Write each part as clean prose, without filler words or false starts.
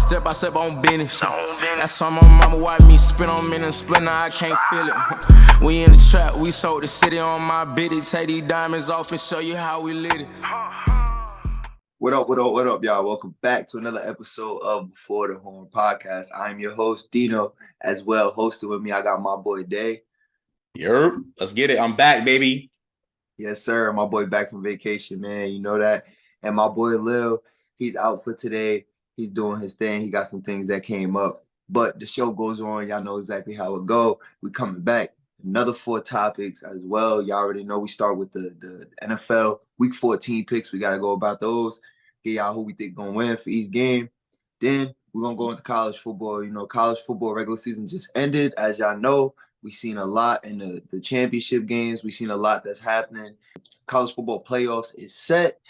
Step by step on business. That's on my mama, watch me spin on me and split, now I can't feel it. We in the trap, we sold the city on my biddy. Take these diamonds off and show you how we lit it. What up, y'all? Welcome back to another episode of Before the Horn Podcast. I'm your host, Dino, as well. Hosted with me, I got my boy, Day. Yerp, let's get it. I'm back, baby. Yes, sir. My boy back from vacation, man. You know that. And my boy, Lil, he's out for today. He's doing his thing. He got some things that came up. But the show goes on. Y'all know exactly how it go. We coming back. Another 4 topics as well. Y'all already know we start with the NFL Week 14 picks. We got to go about those. Get y'all who we think going to win for each game. Then we're going to go into college football. You know, college football regular season just ended. As y'all know, we've seen a lot in the championship games. We've seen a lot that's happening. College football playoffs is set.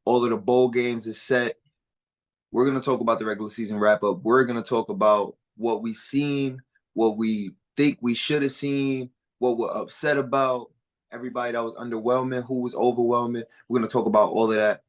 All of the bowl games is set. We're going to talk about the regular season wrap-up. We're going to talk about what we've seen, what we think we should have seen, what we're upset about, everybody that was underwhelming, who was overwhelming. We're going to talk about all of that.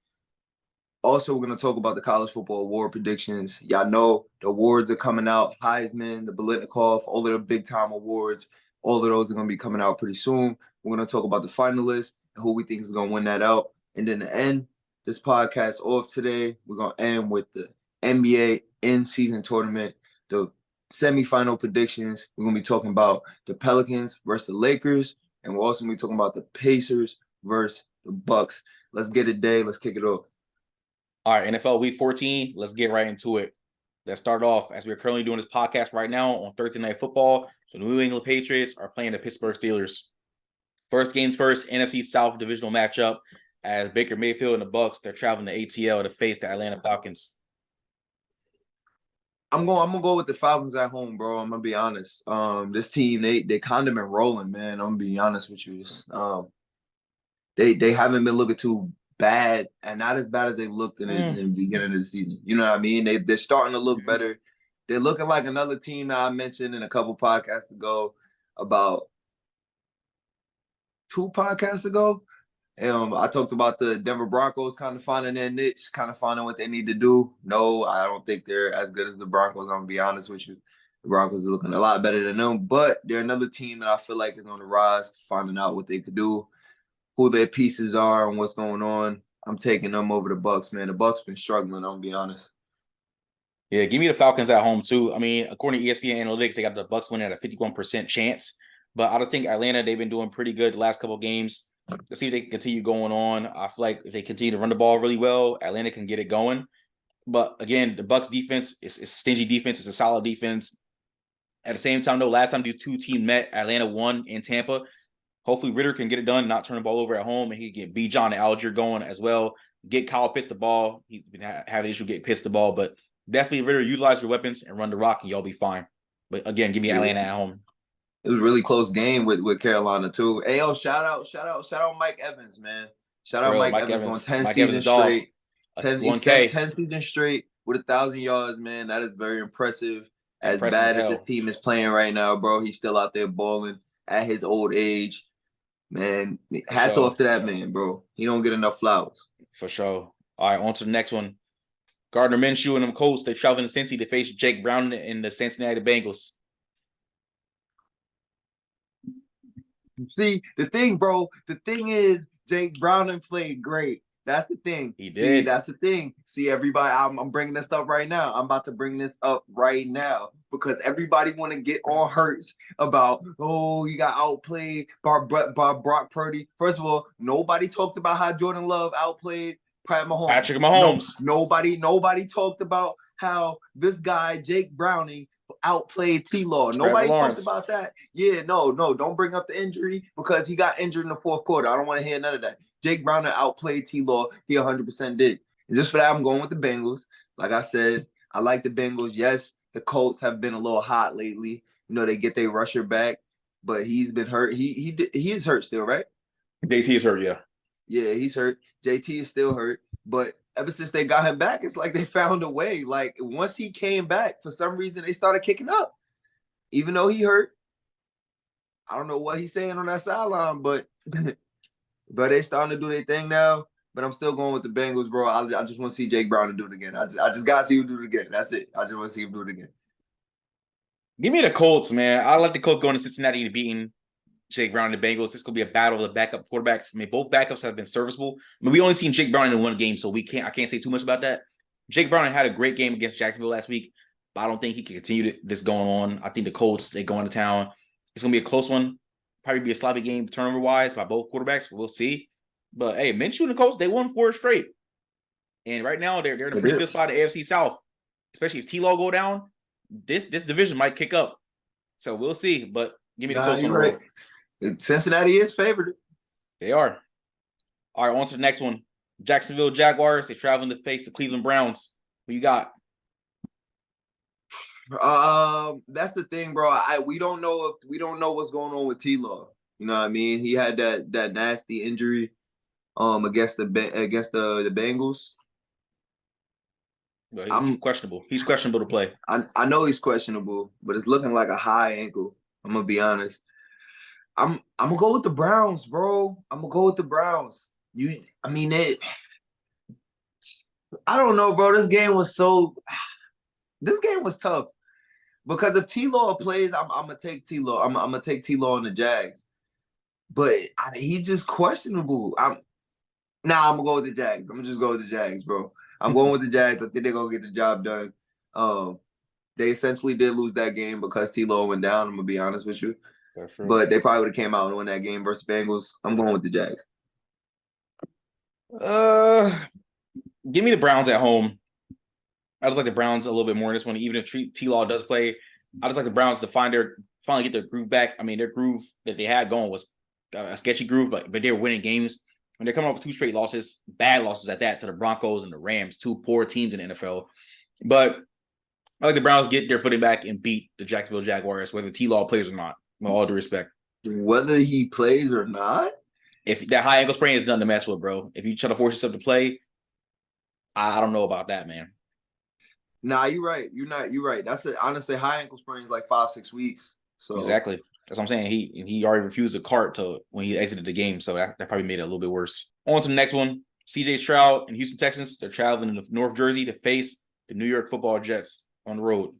Also, we're going to talk about the college football award predictions. Y'all know the awards are coming out. Heisman, the Biletnikoff, all of the big-time awards, all of those are going to be coming out pretty soon. We're going to talk about the finalists and who we think is going to win that out. And then to end this podcast off today, we're going to end with the NBA in-season tournament, the semifinal predictions. We're going to be talking about the Pelicans versus the Lakers, and we're also going to be talking about the Pacers versus the Bucks. Let's get it, Day. Let's kick it off. All right, NFL Week 14. Let's get right into it. Let's start off as we're currently doing this podcast right now on Thursday Night Football. So the New England Patriots are playing the Pittsburgh Steelers. First games first, NFC South divisional matchup as Baker Mayfield and the Bucks, they're traveling to ATL to face the Atlanta Falcons. I'm gonna go with the Falcons at home, bro. I'm gonna be honest. This team, they kind of been rolling, man. I'm gonna be honest with you. They haven't been looking too bad, and not as bad as they looked in the beginning of the season. You know what I mean? They're starting to look better. They're looking like another team that I mentioned in a couple podcasts ago, about 2 podcasts ago. I talked about the Denver Broncos kind of finding their niche, kind of finding what they need to do. No, I don't think they're as good as the Broncos. I'm going to be honest with you. The Broncos are looking a lot better than them, but they're another team that I feel like is on the rise, finding out what they could do, who their pieces are, and what's going on. I'm taking them over the Bucks, man. The Bucks been struggling, I'm going to be honest. Yeah, give me the Falcons at home, too. I mean, according to ESPN Analytics, they got the Bucks winning at a 51% chance. But I just think Atlanta, they've been doing pretty good the last couple of games. Let's see if they can continue going on. I feel like if they continue to run the ball really well, Atlanta can get it going. But again, the Bucks defense is stingy defense. It's a solid defense. At the same time, though, last time these two teams met, Atlanta won in Tampa. Hopefully Ritter can get it done, not turn the ball over at home, and he can get Bijan and Algier going as well. Get Kyle Pitts the ball. He's been having an issue getting Pitts the ball, but definitely Ritter, utilize your weapons and run the rock, and y'all be fine. But again, give me Atlanta at home. It was a really close game with Carolina too. Hey, yo, shout out Mike Evans, man. Shout out Mike Evans going 10 seasons straight. 10 seasons straight with 1,000 yards, man. That is very impressive. As bad as his team is playing right now, bro, he's still out there balling at his old age. Man, hats off to that man, bro. He don't get enough flowers. For sure. All right, on to the next one. Gardner Minshew and them Colts, they're traveling to Cincy to face Jake Brown and the Cincinnati Bengals. See, the thing is, Jake Browning played great. That's the thing. He did. See, that's the thing. See, everybody, I'm bringing this up right now. I'm about to bring this up right now because everybody want to get on Hurts about, oh, you got outplayed by Brock Purdy. First of all, nobody talked about how Jordan Love outplayed Patrick Mahomes. No, nobody talked about how this guy, Jake Browning, outplayed T-Law. Nobody talked about that. Yeah, no, don't bring up the injury because he got injured in the 4th quarter. I don't want to hear none of that. Jake Browner outplayed T-Law. He 100% did. And just for that, I'm going with the Bengals. Like I said, I like the Bengals. Yes, the Colts have been a little hot lately. You know, they get their rusher back, but he's been hurt. He is hurt still, right? JT is hurt, yeah. Yeah, he's hurt. JT is still hurt. But ever since they got him back, it's like they found a way. Like, once he came back, for some reason, they started kicking up. Even though he hurt, I don't know what he's saying on that sideline, but they starting to do their thing now. but I'm still going with the Bengals, bro. I just want to see Jake Brown do it again. I just gotta see him do it again. That's it. I just want to see him do it again. Give me the Colts, man. I like the Colts going to Cincinnati and beating Jake Brown and the Bengals. This could be a battle of the backup quarterbacks. I mean, both backups have been serviceable. I mean, we only seen Jake Brown in one game, so I can't say too much about that. Jake Brown had a great game against Jacksonville last week, but I don't think he can continue this going on. I think the Colts, they go into town. It's gonna be a close one. Probably be a sloppy game turnover-wise by both quarterbacks. We'll see. But hey, Minshew and the Colts, they won 4 straight. And right now they're in a pretty good spot in the AFC South. Especially if T-Law go down, this division might kick up. So we'll see. But give me the Colts on the road. Cincinnati is favored. They are. All right, on to the next one. Jacksonville Jaguars. They're traveling to face the Cleveland Browns. Who you got? That's the thing, bro. We don't know what's going on with T-Law. You know what I mean? He had that nasty injury against the Bengals. Well, he's questionable. He's questionable to play. I know he's questionable, but it's looking like a high ankle. I'm gonna be honest. I'm gonna go with the Browns, bro. I'm gonna go with the Browns. I don't know, bro. This game was tough because if T-Law plays, I'm gonna take T-Law. I'm gonna take T-Law on the Jags, but he's just questionable. I'm gonna go with the Jags. I'm gonna just go with the Jags, bro. I'm going with the Jags. I think they're gonna get the job done. They essentially did lose that game because T-Law went down. I'm gonna be honest with you. But they probably would have came out and won that game versus Bengals. I'm going with the Jags. Give me the Browns at home. I just like the Browns a little bit more in this one. Even if T-Law does play, I just like the Browns to finally get their groove back. I mean, their groove that they had going was a sketchy groove, but they were winning games. And they're coming off 2 straight losses, bad losses at that, to the Broncos and the Rams, 2 poor teams in the NFL. But I like the Browns get their footing back and beat the Jacksonville Jaguars, whether T-Law plays or not. With all due respect. Whether he plays or not? If that high ankle sprain is done to mess with, bro. If you try to force yourself to play, I don't know about that, man. Nah, you're right. You're right. Honestly, high ankle sprain is like 5-6 weeks. So exactly. That's what I'm saying. He already refused a cart when he exited the game, so that probably made it a little bit worse. On to the next one. CJ Stroud and Houston Texans. They're traveling to North Jersey to face the New York Football Jets on the road.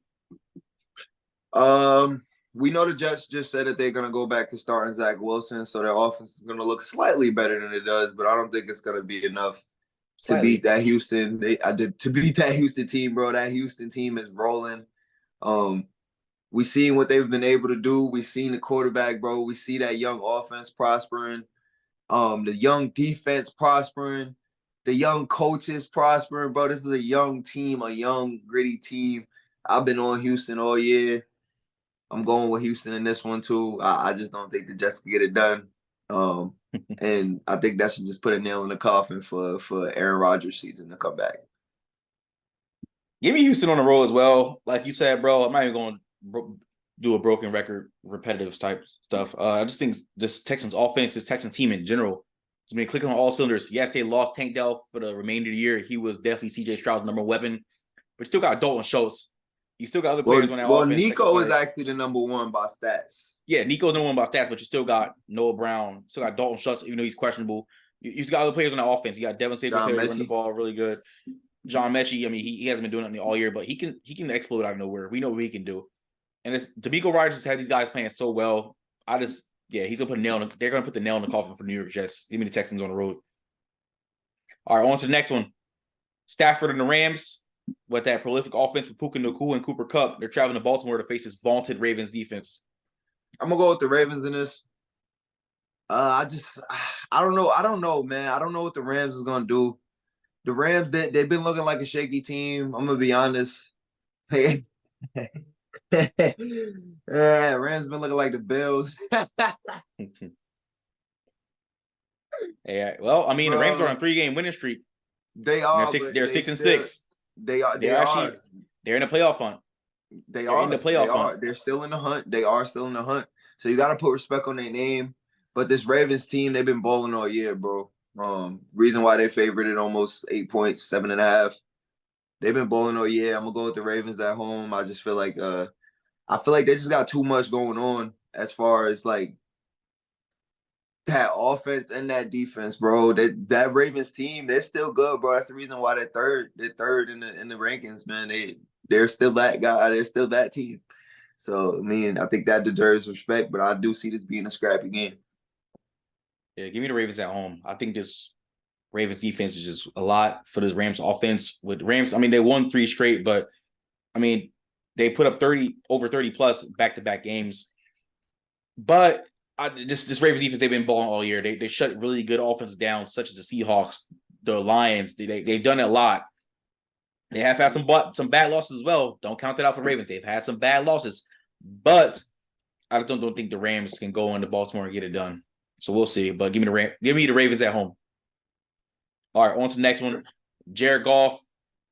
We know the Jets just said that they're going to go back to starting Zach Wilson, so their offense is going to look slightly better than it does, but I don't think it's going to be enough to beat that Houston. To beat that Houston team, bro. That Houston team is rolling. We seen what they've been able to do. We seen the quarterback, bro. We see that young offense prospering, the young defense prospering, the young coaches prospering, bro. This is a young team, a young gritty team. I've been on Houston all year. I'm going with Houston in this one too. I just don't think the Jets can get it done. And I think that should just put a nail in the coffin for Aaron Rodgers' season to come back. Give me Houston on the road as well. Like you said, bro, I'm not even going to do a broken record, repetitive type stuff. I just think this Texans offense, this Texans team in general, has been clicking on all cylinders. Yes, they lost Tank Dell for the remainder of the year. He was definitely CJ Stroud's number 1 weapon, but still got Dalton Schultz. You still got other players on that offense. Well, Nico is actually the number 1 by stats. Yeah, Nico's number 1 by stats, but you still got Noah Brown, still got Dalton Schultz, even though he's questionable. You still got other players on that offense. You got Devin Singletary running the ball really good. John Mechie, I mean, he hasn't been doing it all year, but he can explode out of nowhere. We know what he can do. And D'Amico Ryder has these guys playing so well. He's gonna put they're gonna put the nail in the coffin for New York Jets. Give me the Texans on the road. All right, on to the next one. Stafford and the Rams. With that prolific offense with Puka Nacua and Cooper Kupp, they're traveling to Baltimore to face this vaunted Ravens defense. I'm gonna go with the Ravens in this. I don't know, man. I don't know what the Rams is gonna do. The Rams, they've been looking like a shaky team. I'm gonna be honest. Rams been looking like the Bills. Yeah, well, I mean, the Rams are on a 3-game winning streak. They are. They're 6-6. They're in a playoff hunt. They're still in the hunt. They are still in the hunt. So you got to put respect on their name. But this Ravens team, they've been balling all year, bro. Reason why they favored it almost 8 points, 7.5. They've been balling all year. I'm gonna go with the Ravens at home. I just feel like they just got too much going on as far as like That offense and that defense, bro. That Ravens team, they're still good, bro. That's the reason why they're third. They're third in the rankings, man. They're still that guy. They're still that team. So, I mean, I think that deserves respect, but I do see this being a scrappy game. Yeah, give me the Ravens at home. I think this Ravens defense is just a lot for this Rams offense. With Rams, I mean, they won 3 straight, but I mean, they put up over 30 plus back-to-back games. But this Ravens defense, they've been balling all year. They shut really good offenses down, such as the Seahawks, the Lions. They've done it a lot. They have had some bad losses as well. Don't count that out for Ravens. They've had some bad losses, but I just don't think the Rams can go into Baltimore and get it done. So we'll see. But give me the Ravens at home. All right, on to the next one. Jared Goff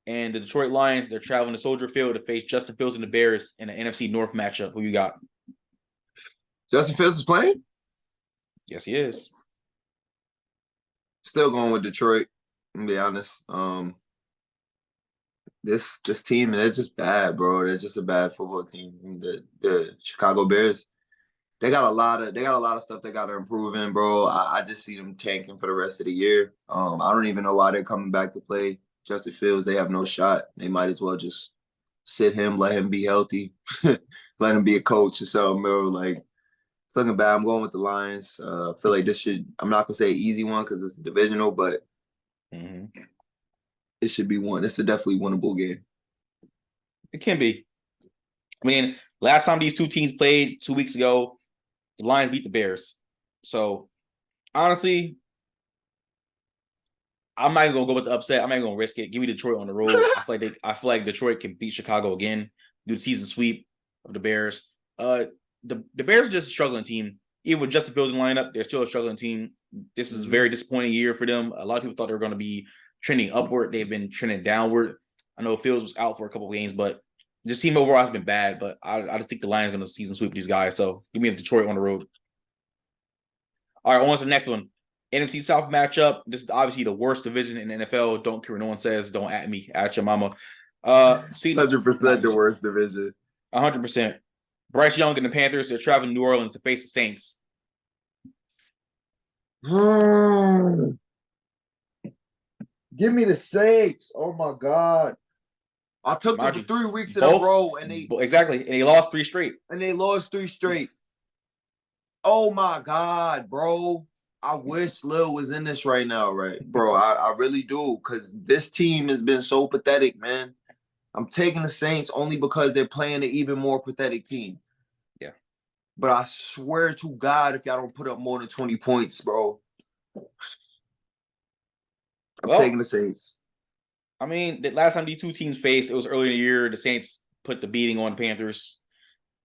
and the Detroit Lions. They're traveling to Soldier Field to face Justin Fields and the Bears in an NFC North matchup. Who you got? Justin Fields is playing? Yes, he is. Still going with Detroit, to be honest. This team, they're just bad, bro. They're just a bad football team. The Chicago Bears, they got a lot of stuff they got to improve in, bro. I just see them tanking for the rest of the year. I don't even know why they're coming back to play Justin Fields. They have no shot. They might as well just sit him, let him be healthy, let him be a coach or something, bro. Like, it's looking bad. I'm going with the Lions. I feel like this I'm not gonna say an easy one because it's a divisional, but it should be one. It's a definitely winnable game. It can be. I mean, last time these two teams played 2 weeks ago, the Lions beat the Bears. So honestly, I'm not even gonna go with the upset. I'm not even gonna risk it. Give me Detroit on the road. I feel like Detroit can beat Chicago again, do the season sweep of the Bears. The Bears are just a struggling team. Even with Justin Fields in the lineup, they're still a struggling team. This is a very disappointing year for them. A lot of people thought they were going to be trending upward. They've been trending downward. I know Fields was out for a couple of games, but this team overall has been bad. But I just think the Lions are going to season sweep these guys. So give me Detroit on the road. All right, on to the next one. NFC South matchup. This is obviously the worst division in the NFL. Don't care what no one says. Don't at me. At your mama. 100% the worst division. 100%. Bryce Young and the Panthers, they're traveling to New Orleans to face the Saints. Give me the Saints. Oh, my God. I took them for 3 weeks in a row, and they lost 3 straight. And they lost 3 straight. Oh, my God, bro. I wish Lil was in this right now, right? Bro, I really do, because this team has been so pathetic, man. I'm taking the Saints only because they're playing an even more pathetic team. Yeah. But I swear to God, if y'all don't put up more than 20 points, bro, I'm taking the Saints. I mean, the last time these two teams faced, it was early in the year. The Saints put the beating on the Panthers.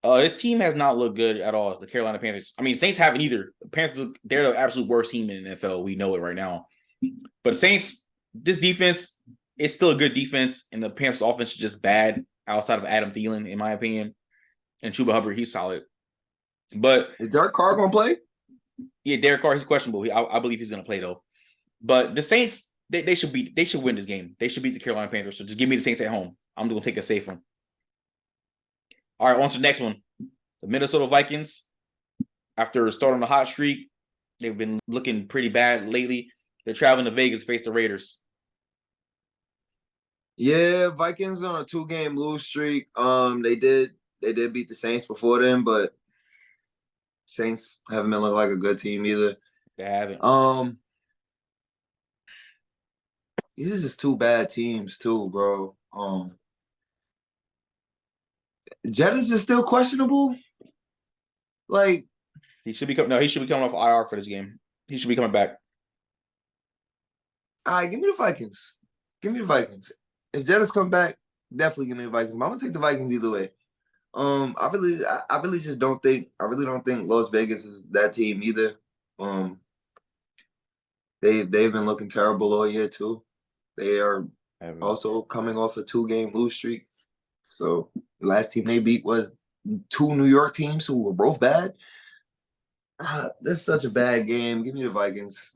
This team has not looked good at all, the Carolina Panthers. I mean, Saints haven't either. The Panthers, they're the absolute worst team in the NFL. We know it right now. But Saints, this defense, it's still a good defense, and the Panthers offense is just bad outside of Adam Thielen, in my opinion. And Chuba Hubbard, he's solid. But is Derek Carr going to play? Yeah, Derek Carr, he's questionable. I believe he's going to play, though. But the Saints, they should win this game. They should beat the Carolina Panthers. So just give me the Saints at home. I'm going to take a safe one. All right, on to the next one. The Minnesota Vikings, after starting a hot streak, they've been looking pretty bad lately. They're traveling to Vegas to face the Raiders. Yeah, Vikings on a 2-game lose streak. They did beat the Saints before then, but Saints haven't been looking like a good team either. They haven't. These are just 2 bad teams too, bro. Jettis is still questionable. Like, he should be coming off IR for this game. He should be coming back. All right, give me the Vikings. If Jettis come back, definitely give me the Vikings. But I'm gonna take the Vikings either way. I really don't think Las Vegas is that team either. They've been looking terrible all year too. They are also coming off a 2-game lose streak. So the last team they beat was 2 New York teams who were both bad. This is such a bad game. Give me the Vikings.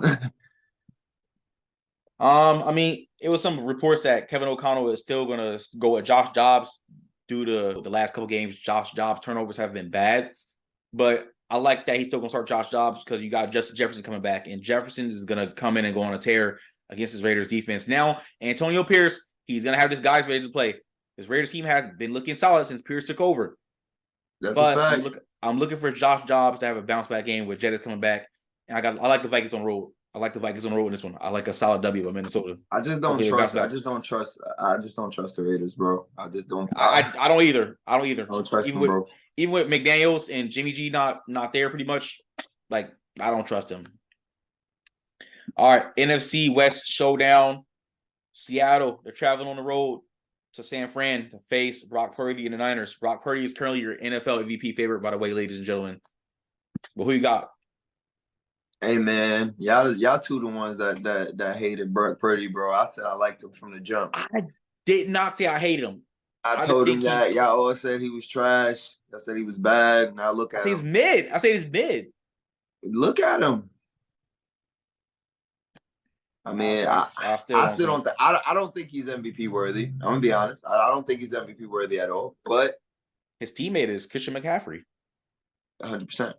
I mean, it was some reports that Kevin O'Connell is still going to go with Josh Dobbs due to the last couple games. Josh Dobbs turnovers have been bad, but I like that he's still gonna start Josh Dobbs because you got Justin Jefferson coming back, and Jefferson is gonna come in and go on a tear against his Raiders defense. Now, Antonio Pierce, he's gonna have his guys ready to play. His Raiders team has been looking solid since Pierce took over. That's But a fact. I'm looking for Josh Dobbs to have a bounce back game with Jettis coming back. And I like the Vikings on the road. I like the Vikings on the road in this one. I like a solid W by Minnesota. I just don't trust the Raiders, bro. I don't either. don't trust Even them, bro. Even with McDaniels and Jimmy G not there pretty much, like I don't trust him. All right, NFC West showdown. Seattle, they're traveling on the road to San Fran to face Brock Purdy and the Niners. Brock Purdy is currently your NFL MVP favorite, by the way, ladies and gentlemen. But who you got? Hey man, y'all two the ones that hated Brock Purdy, bro. I said I liked him from the jump. I did not say I hate him. I told him that y'all all said he was trash. I said he was bad. Now look at him. He's mid. I say he's mid. Look at him. I mean, I don't think he's MVP worthy. I'm gonna be honest. I don't think he's MVP worthy at all. But his teammate is Christian McCaffrey. 100%.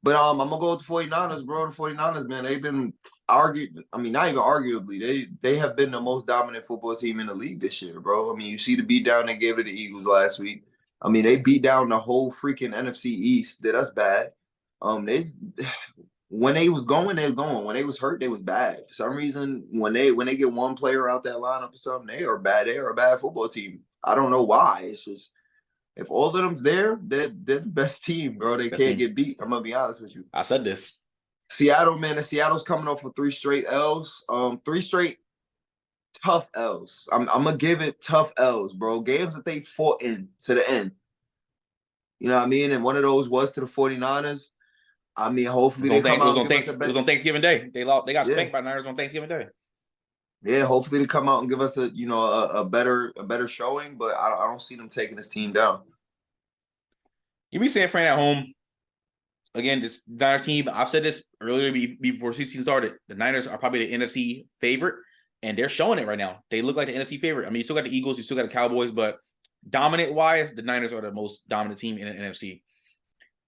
But I'm gonna go with the 49ers, bro. The 49ers, man, they've been argued. I mean, not even arguably, they have been the most dominant football team in the league this year, bro. I mean, you see the beatdown they gave to the Eagles last week. I mean, they beat down the whole freaking NFC East. Did us bad. When they was going, they was going. When they was hurt, they was bad. For some reason, when they get one player out that lineup or something, they are bad. They are a bad football team. I don't know why. It's just if all of them's there, they're the best team, bro. They can't get beat. I'm gonna be honest with you. I said this. Seattle, man, Seattle's coming off with 3 straight L's. 3 straight tough L's. I'm gonna give it tough L's, bro. Games that they fought in to the end. You know what I mean? And one of those was to the 49ers. I mean, hopefully they come out. It was on Thanksgiving Day. They got spanked by Niners on Thanksgiving Day. Yeah, hopefully they come out and give us a better showing, but I don't see them taking this team down. Give me San Fran at home. Again, this Niners team, I've said this earlier before the season started. The Niners are probably the NFC favorite, and they're showing it right now. They look like the NFC favorite. I mean, you still got the Eagles, you still got the Cowboys, but dominant-wise, the Niners are the most dominant team in the NFC.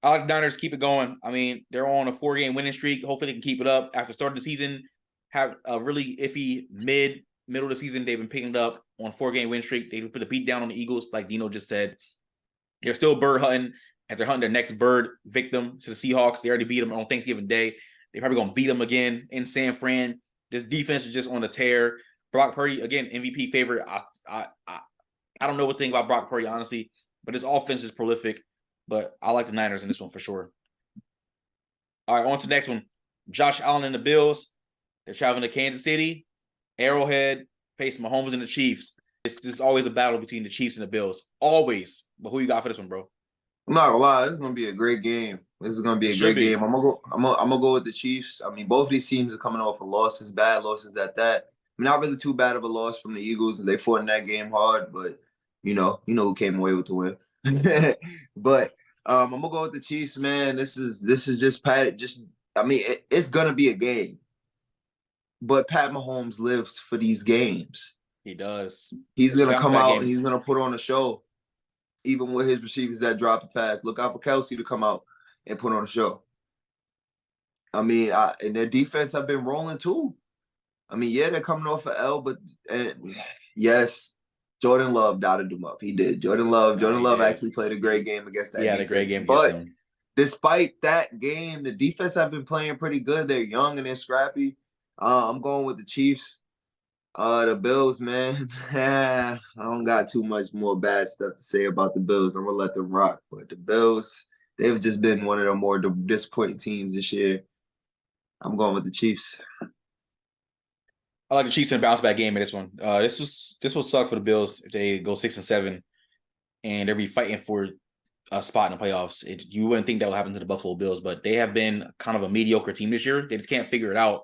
I like the Niners keep it going. I mean, they're on a 4-game winning streak. Hopefully they can keep it up. After starting the season, have a really iffy middle of the season. They've been picking it up on a 4-game win streak. They put a beat down on the Eagles, like Dino just said. They're still bird hunting as they're hunting their next bird victim to the Seahawks. They already beat them on Thanksgiving Day. They're probably going to beat them again in San Fran. This defense is just on a tear. Brock Purdy, again, MVP favorite. I don't know what to think about Brock Purdy, honestly, but his offense is prolific. But I like the Niners in this one for sure. All right, on to the next one. Josh Allen and the Bills. They're traveling to Kansas City, Arrowhead, facing Mahomes and the Chiefs. This is always a battle between the Chiefs and the Bills. Always. But who you got for this one, bro? I'm not gonna lie, this is gonna be a great game. This is gonna be a great game. I'm gonna go with the Chiefs. I mean, both of these teams are coming off of losses, bad losses at that. I mean, not really too bad of a loss from the Eagles. They fought in that game hard, but you know who came away with the win. But I'm gonna go with the Chiefs, man. This is just Pat. It's gonna be a game, but Pat Mahomes lives for these games. He does. He's gonna come out and he's gonna put on a show, even with his receivers that drop the pass. Look out for Kelsey to come out and put on a show. I mean, and their defense have been rolling too. I mean, yeah, they're coming off an L, but yes. Jordan Love dotted them up. He did. Jordan Love actually played a great game against that defense. A great game. But despite that game, the defense have been playing pretty good. They're young and they're scrappy. I'm going with the Chiefs. The Bills, man. I don't got too much more bad stuff to say about the Bills. I'm going to let them rock. But the Bills, they've just been one of the more disappointing teams this year. I'm going with the Chiefs. I like the Chiefs in a bounce back game in this one. This will suck for the Bills if they go 6-7 and they'll be fighting for a spot in the playoffs. You wouldn't think that would happen to the Buffalo Bills, but they have been kind of a mediocre team this year. They just can't figure it out.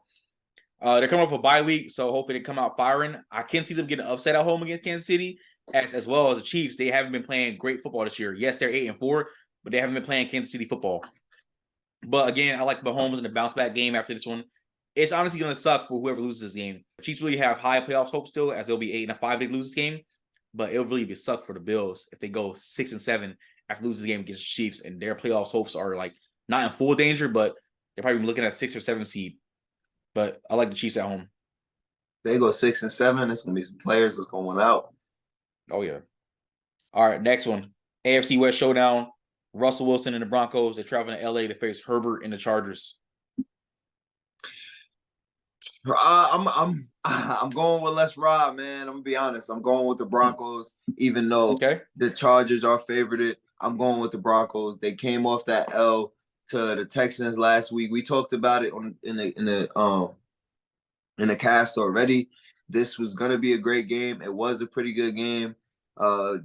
They're coming up with a bye week, so hopefully they come out firing. I can see them getting upset at home against Kansas City, as well as the Chiefs. They haven't been playing great football this year. Yes, they're 8-4, but they haven't been playing Kansas City football. But again, I like Mahomes in the bounce back game after this one. It's honestly going to suck for whoever loses this game. The Chiefs really have high playoffs hope still, as they'll be 8-5 if they lose this game. But it'll really be suck for the Bills if they go 6-7 after losing the game against the Chiefs, and their playoffs hopes are like not in full danger, but they're probably looking at 6 or 7 seed. But I like the Chiefs at home. They go 6 and 7. It's gonna be some players that's going out. Oh yeah. All right, next one. AFC West showdown. Russell Wilson and the Broncos. They're traveling to LA to face Herbert and the Chargers. I'm going with Les Rod, man. I'm gonna be honest. I'm going with the Broncos, even though the Chargers are favored. I'm going with the Broncos. They came off that L to the Texans last week. We talked about it in the cast already. This was gonna be a great game. It was a pretty good game.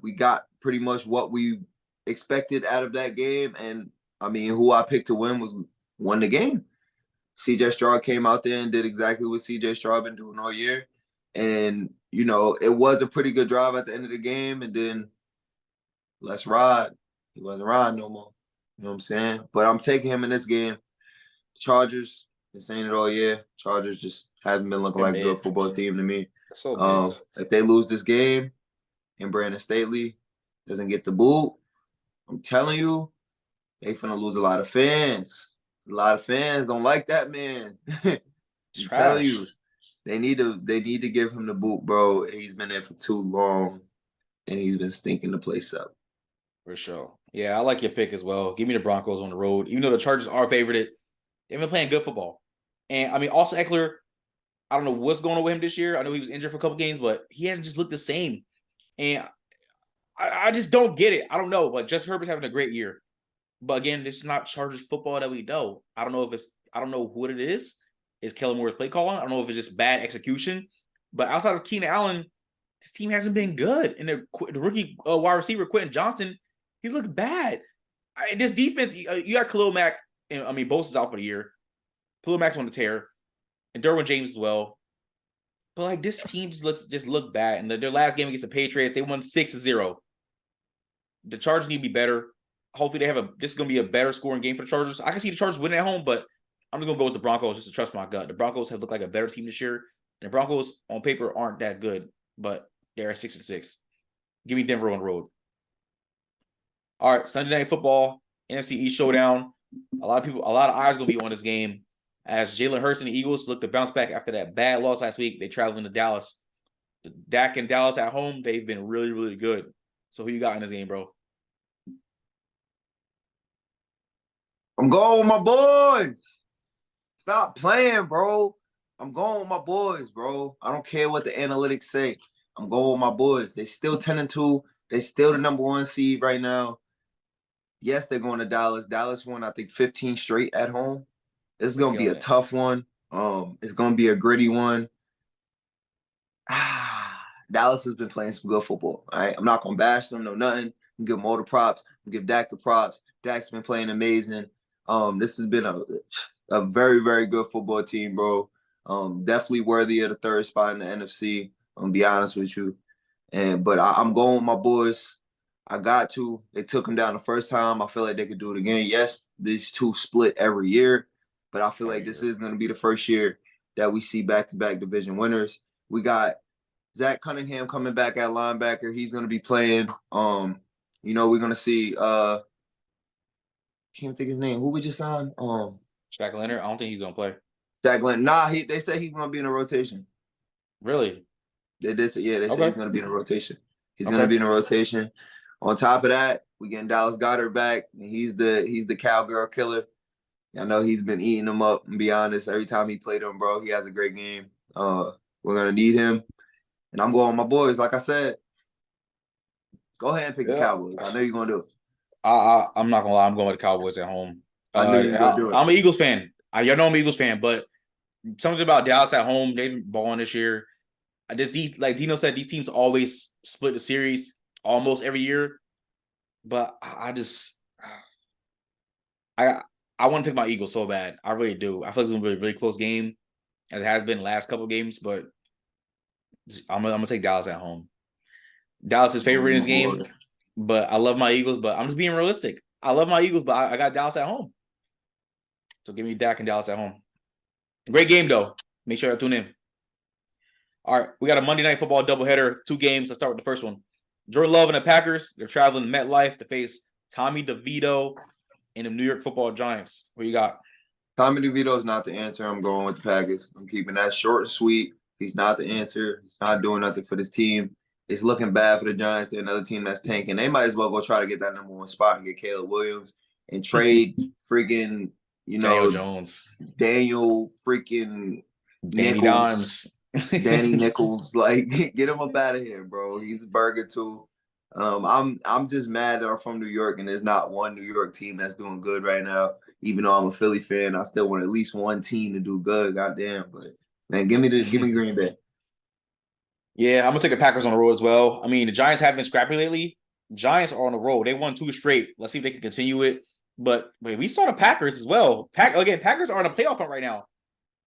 We got pretty much what we expected out of that game, and I mean, who I picked to won the game. CJ Stroud came out there and did exactly what CJ Stroud been doing all year. And, you know, it was a pretty good drive at the end of the game. And then let's ride. He wasn't riding no more. You know what I'm saying? But I'm taking him in this game. Chargers, been saying it all year. Chargers just haven't been looking like a good football team to me. If they lose this game and Brandon Staley doesn't get the boot, I'm telling you, they finna lose a lot of fans. A lot of fans don't like that man. I'm telling you, they need to give him the boot, bro. He's been there for too long, and he's been stinking the place up. For sure. Yeah, I like your pick as well. Give me the Broncos on the road, even though the Chargers are favored. They've been playing good football, and I mean, Austin Eckler. I don't know what's going on with him this year. I know he was injured for a couple games, but he hasn't just looked the same, and I just don't get it. I don't know, but Justin Herbert's having a great year. But again, this is not Chargers football that we know. I don't know what it is. Is Kellen Moore's play calling? I don't know if it's just bad execution. But outside of Keenan Allen, this team hasn't been good. And the rookie wide receiver, Quentin Johnston, he's looked bad. This defense, you got Khalil Mack, and I mean, Bosa's out for the year. Khalil Mack's on the tear. And Derwin James as well. But like this team just looked bad. And their last game against the Patriots, they won 6-0. The Chargers need to be better. Hopefully this is going to be a better scoring game for the Chargers. I can see the Chargers winning at home, but I'm just going to go with the Broncos just to trust my gut. The Broncos have looked like a better team this year. And the Broncos on paper aren't that good, but they're at 6-6. Give me Denver on the road. All right, Sunday Night Football, NFC East showdown. A lot of eyes going to be on this game as Jalen Hurts and the Eagles look to bounce back after that bad loss last week. They traveled into Dallas. Dak and Dallas at home, they've been really, really good. So who you got in this game, bro? I'm going with my boys. Stop playing, bro. I'm going with my boys, bro. I don't care what the analytics say. I'm going with my boys. They still 10-2. They still the number 1 seed right now. Yes, they're going to Dallas. Dallas won, I think, 15 straight at home. This is going to be a tough one. It's going to be a gritty one. Dallas has been playing some good football. All right? I'm not going to bash them, no nothing. I'm give them all the props. I'm give Dak the props. Dak's been playing amazing. This has been a very, very good football team, bro. Definitely worthy of the 3rd spot in the NFC. I'm gonna be honest with you. But I'm going with my boys. I got to. They took them down the first time. I feel like they could do it again. Yes, these two split every year, but I feel like this is going to be the first year that we see back-to-back division winners. We got Zach Cunningham coming back at linebacker. He's going to be playing. We're going to see can't think his name. Who we just signed? Shaq Leonard. I don't think he's gonna play. Shaq Leonard. Nah, they say he's gonna be in a rotation. Really? They say he's gonna be in a rotation. He's gonna be in a rotation. On top of that, we getting Dallas Goedert back. He's the cowgirl killer. I know he's been eating them up. And be honest, every time he played him, bro, he has a great game. We're gonna need him, and I'm going with my boys. Like I said, go ahead and pick the Cowboys. I know you're gonna do it. I'm not gonna lie. I'm going with the Cowboys at home. I'm an Eagles fan. Y'all know I'm an Eagles fan, but something about Dallas at home. They've been balling this year. Like Dino said, these teams always split the series almost every year. But I want to pick my Eagles so bad. I really do. I feel like it's gonna be a really close game, as it has been the last couple of games. But I'm gonna take Dallas at home. Dallas is favorite in this game. But I love my Eagles, but I'm just being realistic. I love my Eagles, but I got Dallas at home. So give me Dak and Dallas at home. Great game, though. Make sure you tune in. All right, we got a Monday Night Football doubleheader, 2 games. Let's start with the first one. Jordan Love and the Packers, they're traveling to MetLife to face Tommy DeVito and the New York Football Giants. What you got? Tommy DeVito is not the answer. I'm going with the Packers. I'm keeping that short and sweet. He's not the answer. He's not doing nothing for this team. It's looking bad for the Giants. They're another team that's tanking. They might as well go try to get that number 1 spot and get Caleb Williams and trade freaking, Daniel Jones, Daniel freaking Danny Nichols, Dimes, Danny Nichols. Like, get him up out of here, bro. He's a burger too. I'm just mad that I'm from New York and there's not one New York team that's doing good right now. Even though I'm a Philly fan, I still want at least one team to do good. Goddamn, but man, give me Green Bay. Yeah, I'm gonna take the Packers on the road as well. I mean, the Giants have been scrappy lately. Giants are on the road. They won 2 straight. Let's see if they can continue it. But wait, we saw the Packers as well. Packers are on a playoff hunt right now.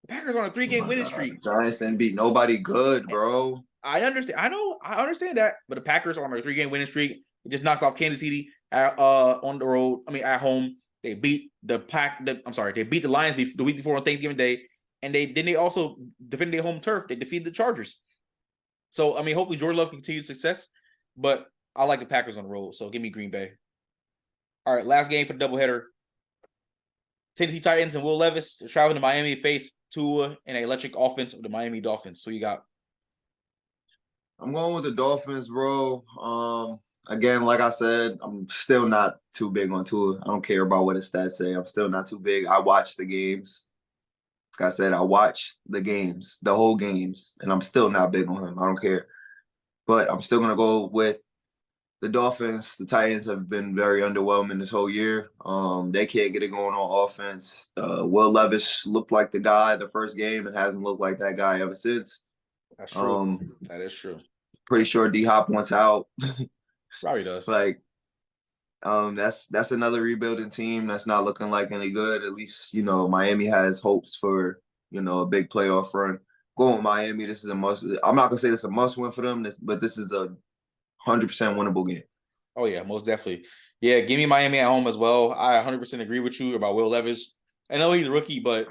The Packers are on a 3-game winning streak. Giants didn't beat nobody good, bro. I understand. I understand that. But the Packers are on a 3-game winning streak. They just knocked off Kansas City on the road. I mean, at home. They beat They beat the Lions the week before on Thanksgiving Day, and they also defended their home turf. They defeated the Chargers. So I mean, hopefully Jordan Love can continue success. But I like the Packers on the road, so give me Green Bay. All right, last game for the doubleheader. Tennessee Titans and Will Levis traveling to Miami to face Tua and an electric offense of the Miami Dolphins. So you got? I'm going with the Dolphins, bro. Again, like I said, I'm still not too big on Tua. I don't care about what his stats say. I'm still not too big. I watch the games. Like I said, I watch the games, the whole games, and I'm still not big on him. I don't care. But I'm still going to go with the Dolphins. The Titans have been very underwhelming this whole year. They can't get it going on offense. Will Levis looked like the guy the first game and hasn't looked like that guy ever since. That's true. That is true. Pretty sure D-Hop wants out. Probably does. Like, that's another rebuilding team that's not looking like any good. At least, Miami has hopes for, a big playoff run. Going with Miami, this is a must. I'm not gonna say this is a must win for them, but this is a 100% winnable game. Oh yeah, most definitely. Yeah, give me Miami at home as well. I 100% agree with you about Will Levis. I know he's a rookie, but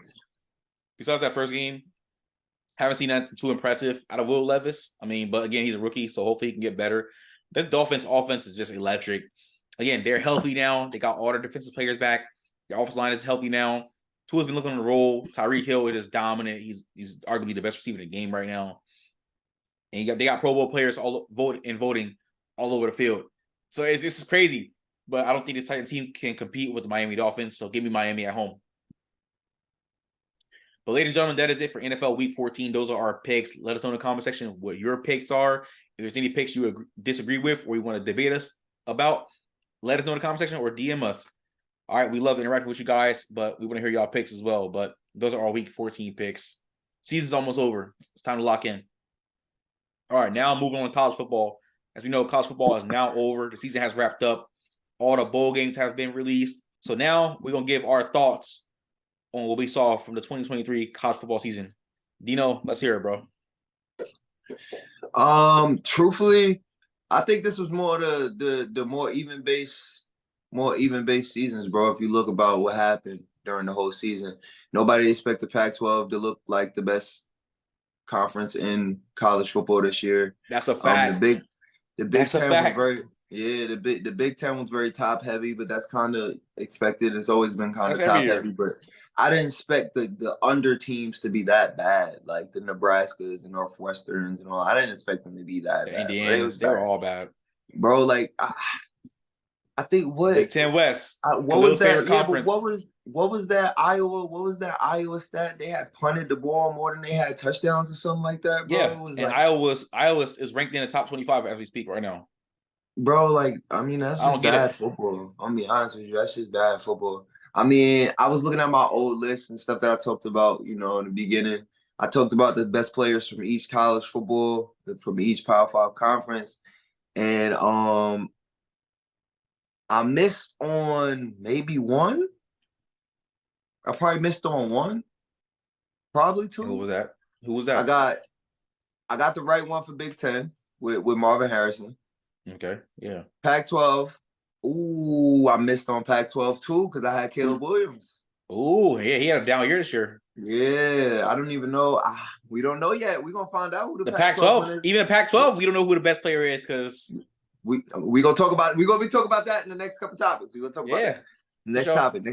besides that first game, haven't seen that too impressive out of Will Levis. I mean, but again, he's a rookie, so hopefully he can get better. This Dolphins offense is just electric. Again, they're healthy now. They got all their defensive players back. Their offensive line is healthy now. Tua's been looking on the roll. Tyreek Hill is just dominant. He's arguably the best receiver in the game right now. And they got Pro Bowl players voting all over the field. So this is crazy. But I don't think this Titan team can compete with the Miami Dolphins. So give me Miami at home. But ladies and gentlemen, that is it for NFL Week 14. Those are our picks. Let us know in the comment section what your picks are. If there's any picks you disagree with or you want to debate us about, let us know in the comment section or DM us. All right, we love interacting with you guys, but we want to hear y'all picks as well. But those are our Week 14 picks. Season's almost over. It's time to lock in. All right, now moving on to college football. As we know, college football is now over. The season has wrapped up. All the bowl games have been released. So now we're going to give our thoughts on what we saw from the 2023 college football season. Dino, let's hear it, bro. Truthfully, I think this was more the more even base seasons, bro. If you look about what happened during the whole season, nobody expected Pac-12 to look like the best conference in college football this year. That's a fact. The Big Ten was the Big Ten was very top heavy, but that's kind of expected. It's always been kind of top heavy, but I didn't expect the under teams to be that bad, like the Nebraskas and Northwesterns and all. I didn't expect them to be that bad. Indians, they were all bad, bro. Like I think Big Ten West. What was that? Yeah, what was that Iowa? What was that Iowa stat? They had punted the ball more than they had touchdowns or something like that, bro. Yeah, and like, Iowa is ranked in the top 25 as we speak right now. Bro, like, I mean, that's just bad football. I'll be honest with you. That's just bad football. I mean, I was looking at my old list and stuff that I talked about, in the beginning. I talked about the best players from each college football, from each Power 5 conference. And I missed on maybe one. I probably missed on one. Probably two. Who was that? I got the right one for Big Ten with Marvin Harrison. Okay, yeah. Pac-12. Ooh, I missed on Pac-12 too because I had Caleb Williams. Ooh, yeah, he had a down year this year. Yeah, I don't even know. We don't know yet. We're gonna find out who the Pac-12 is. Even the Pac-12, we don't know who the best player is because we gonna be talking about that in the next couple topics. We're gonna talk about that. For Next sure. topic.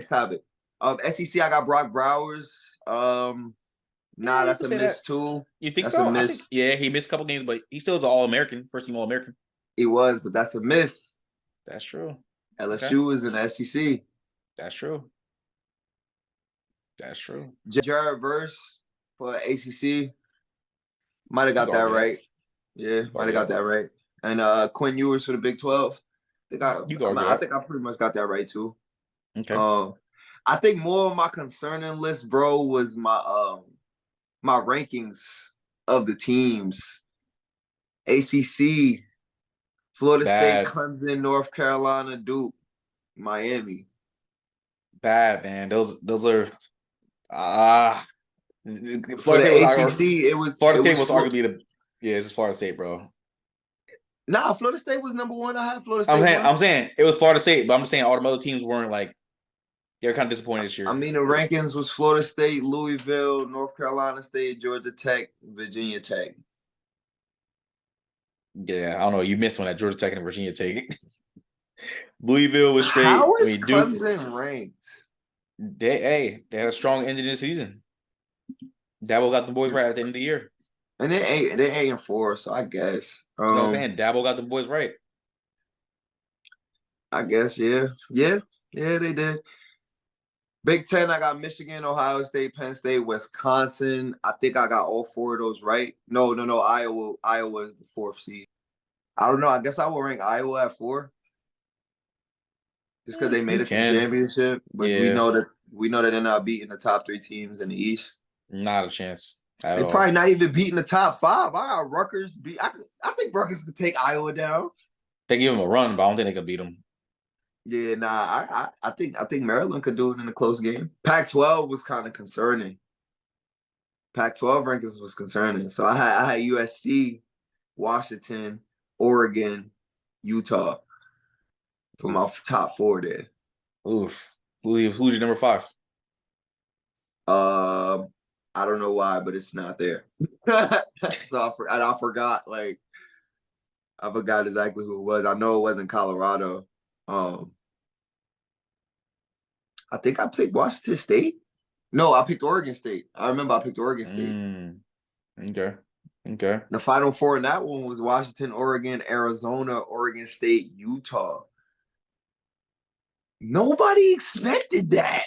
SEC, I got Brock Bowers. Nah, You that's can a say miss that. too. You think That's a so? I miss. think he missed a couple games, but he still is an All-American, first team All-American. It was, but that's a miss. That's true. LSU is in the SEC. That's true. That's true. Jared Verse for ACC. Might have You got can that argue that. right. Yeah, You can might have argue got that. that right. And Quinn Ewers for the Big 12. You can argue I that. think I pretty much got that right too. Okay. I think more of my concerning list, bro, was my rankings of the teams. ACC, Florida State, Bad. Clemson, North Carolina, Duke, Miami. Bad, man. Those are For Florida the State was ACC, Florida State was arguably it's just Florida State, bro. Nah, Florida State was number one. I had Florida State I'm saying it was Florida State, but I'm saying all the other teams weren't like they're kind of disappointed this year. I mean, the rankings was Florida State, Louisville, North Carolina State, Georgia Tech, Virginia Tech. Yeah, I don't know. You missed one at Georgia Tech and Virginia Tech. Louisville was straight. How I is mean, Duke. Clemson ranked? They had a strong ending of the season. Dabo got the boys right at the end of the year. And they're 8-4, so I guess. You know what I'm saying? Dabo got the boys right. I guess, yeah. Yeah, they did. Big Ten, I got Michigan, Ohio State, Penn State, Wisconsin. I think I got all four of those right. No. Iowa is the fourth seed. I don't know. I guess I will rank Iowa at 4. Just because they made it to the championship. But we know that they're not beating the top 3 teams in the East. Not a chance. They're probably not even beating the top 5. I got Rutgers beat. I think Rutgers could take Iowa down. They give them a run, but I don't think they could beat them. Yeah, nah. I think Maryland could do it in a close game. Pac-12 was kind of concerning. Pac-12 rankings was concerning. So I had USC, Washington, Oregon, Utah for my top 4 there. Oof. Who's your number 5? I don't know why, but it's not there. So I forgot. Like, I forgot exactly who it was. I know it wasn't Colorado. I think I picked Washington State. No, I picked Oregon State. I remember I picked Oregon State. Okay. The Final 4 in that one was Washington, Oregon, Arizona, Oregon State, Utah. Nobody expected that.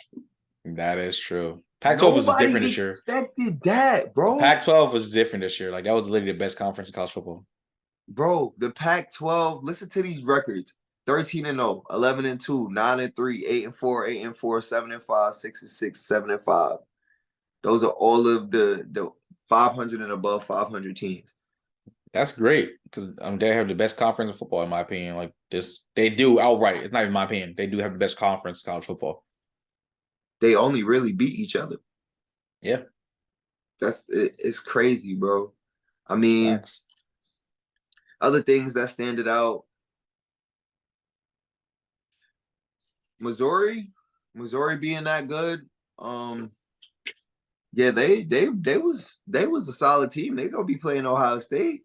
That is true. Pac-12 was different this year. Nobody expected that, bro. Pac-12 was different this year. Like, that was literally the best conference in college football. Bro, the Pac-12, listen to these records. 13-0, 11-2, 9-3, 8-4, 8-4, 7-5, 6-6, 7-5. Those are all of the 500 and above 500 teams. That's great because they have the best conference in football, in my opinion. Like this, they do outright. It's not even my opinion. They do have the best conference in college football. They only really beat each other. Yeah, it's crazy, bro. I mean, Facts. Other things that standed out. Missouri being that good. Yeah, they was a solid team. They're gonna be playing Ohio State.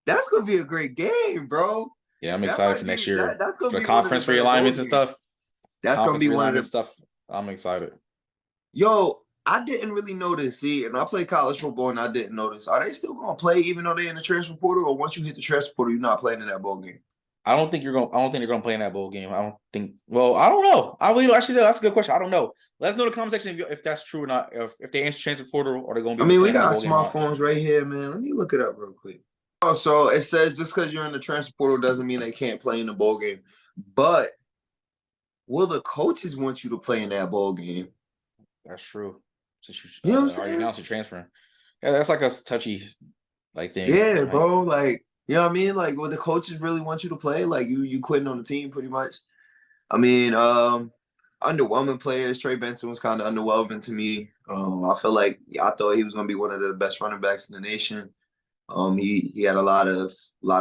That's gonna be a great game, bro. Yeah, I'm excited for next year. That's gonna for be the conference realignments and stuff. That's gonna be one of the stuff. I'm excited. Yo, I didn't really notice. See, and I play college football, and I didn't notice. Are they still gonna play even though they're in the transfer portal, or once you hit the transfer portal, you're not playing in that bowl game? I don't think they're gonna play in that bowl game. I don't think. Well, I don't know. Actually, that's a good question. I don't know. Let us know in the comment section if that's true or not. If they answer transfer portal, or they're gonna be. I mean, we got smartphones right here, man. Let me look it up real quick. Oh, so it says just because you're in the transfer portal doesn't mean they can't play in the bowl game. But will the coaches want you to play in that bowl game? That's true. Since you know what I'm already saying? announced you're transferring. Yeah, that's like a touchy thing. Yeah, bro. Like, you know what I mean? Like, will the coaches really want you to play? Like, you quitting on the team pretty much. I mean, underwhelming players. Trey Benson was kind of underwhelming to me. I feel like I thought he was going to be one of the best running backs in the nation. He had a lot of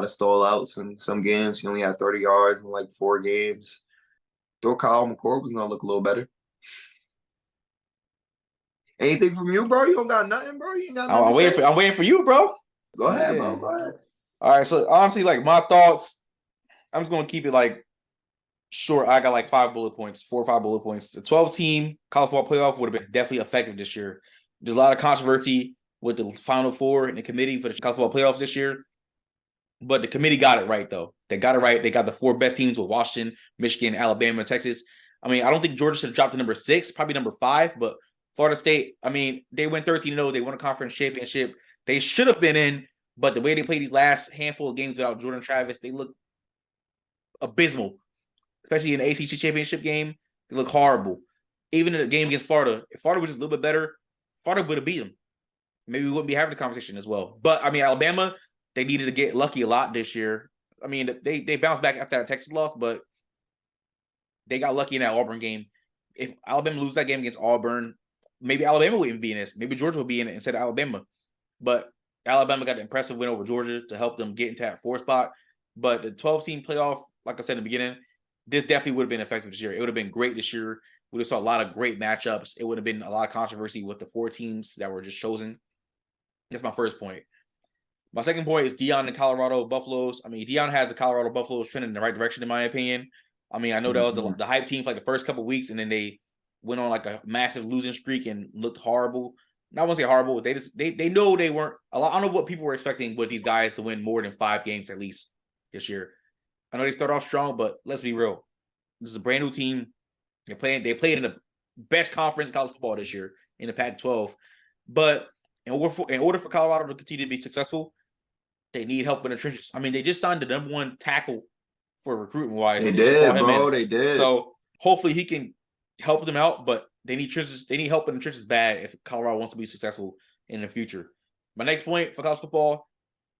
stall outs in some games. He only had 30 yards in like 4 games. Thought Kyle McCord was going to look a little better. Anything from you, bro? You don't got nothing, bro? You ain't got nothing. I'm waiting for you, bro. Go ahead, bro. Go ahead. All right. So honestly, like my thoughts, I'm just gonna keep it like Sure, I got like 5 bullet points, 4 or 5 bullet points. The 12-team college football playoff would have been definitely effective this year. There's a lot of controversy with the Final Four and the committee for the college football playoffs this year, but the committee got it right, though. They got it right. They got the 4 best teams with Washington, Michigan, Alabama, and Texas. I mean, I don't think Georgia should have dropped to number 6, probably number 5, but Florida State, I mean, they went 13-0. They won a conference championship. They should have been in, but the way they played these last handful of games without Jordan Travis, they look abysmal. Especially in the ACC championship game, they look horrible. Even in the game against Florida, if Florida was just a little bit better, Florida would have beat them. Maybe we wouldn't be having the conversation as well. But I mean, Alabama, they needed to get lucky a lot this year. I mean, they bounced back after that Texas loss, but they got lucky in that Auburn game. If Alabama loses that game against Auburn, maybe Alabama would even be in this. Maybe Georgia would be in it instead of Alabama. But Alabama got the impressive win over Georgia to help them get into that 4 spot. But the 12-team playoff, like I said in the beginning, this definitely would have been effective this year. It would have been great this year. We would have saw a lot of great matchups. It would have been a lot of controversy with the 4 teams that were just chosen. That's my first point. My second point is Deion and Colorado Buffaloes. I mean, Deion has the Colorado Buffaloes trending in the right direction, in my opinion. I mean, I know that was the hype team for like the first couple of weeks, and then they went on like a massive losing streak and looked horrible. Not want to say horrible. They know they weren't. I don't know what people were expecting with these guys to win more than 5 games at least this year. I know they start off strong, but let's be real. This is a brand new team. They played in the best conference in college football this year in the Pac-12. But in order for Colorado to continue to be successful, they need help in the trenches. I mean, they just signed the number 1 tackle for recruiting wise. They did, bro. They did. So hopefully he can help them out. But they need trenches. They need help in the trenches bad if Colorado wants to be successful in the future. My next point for college football.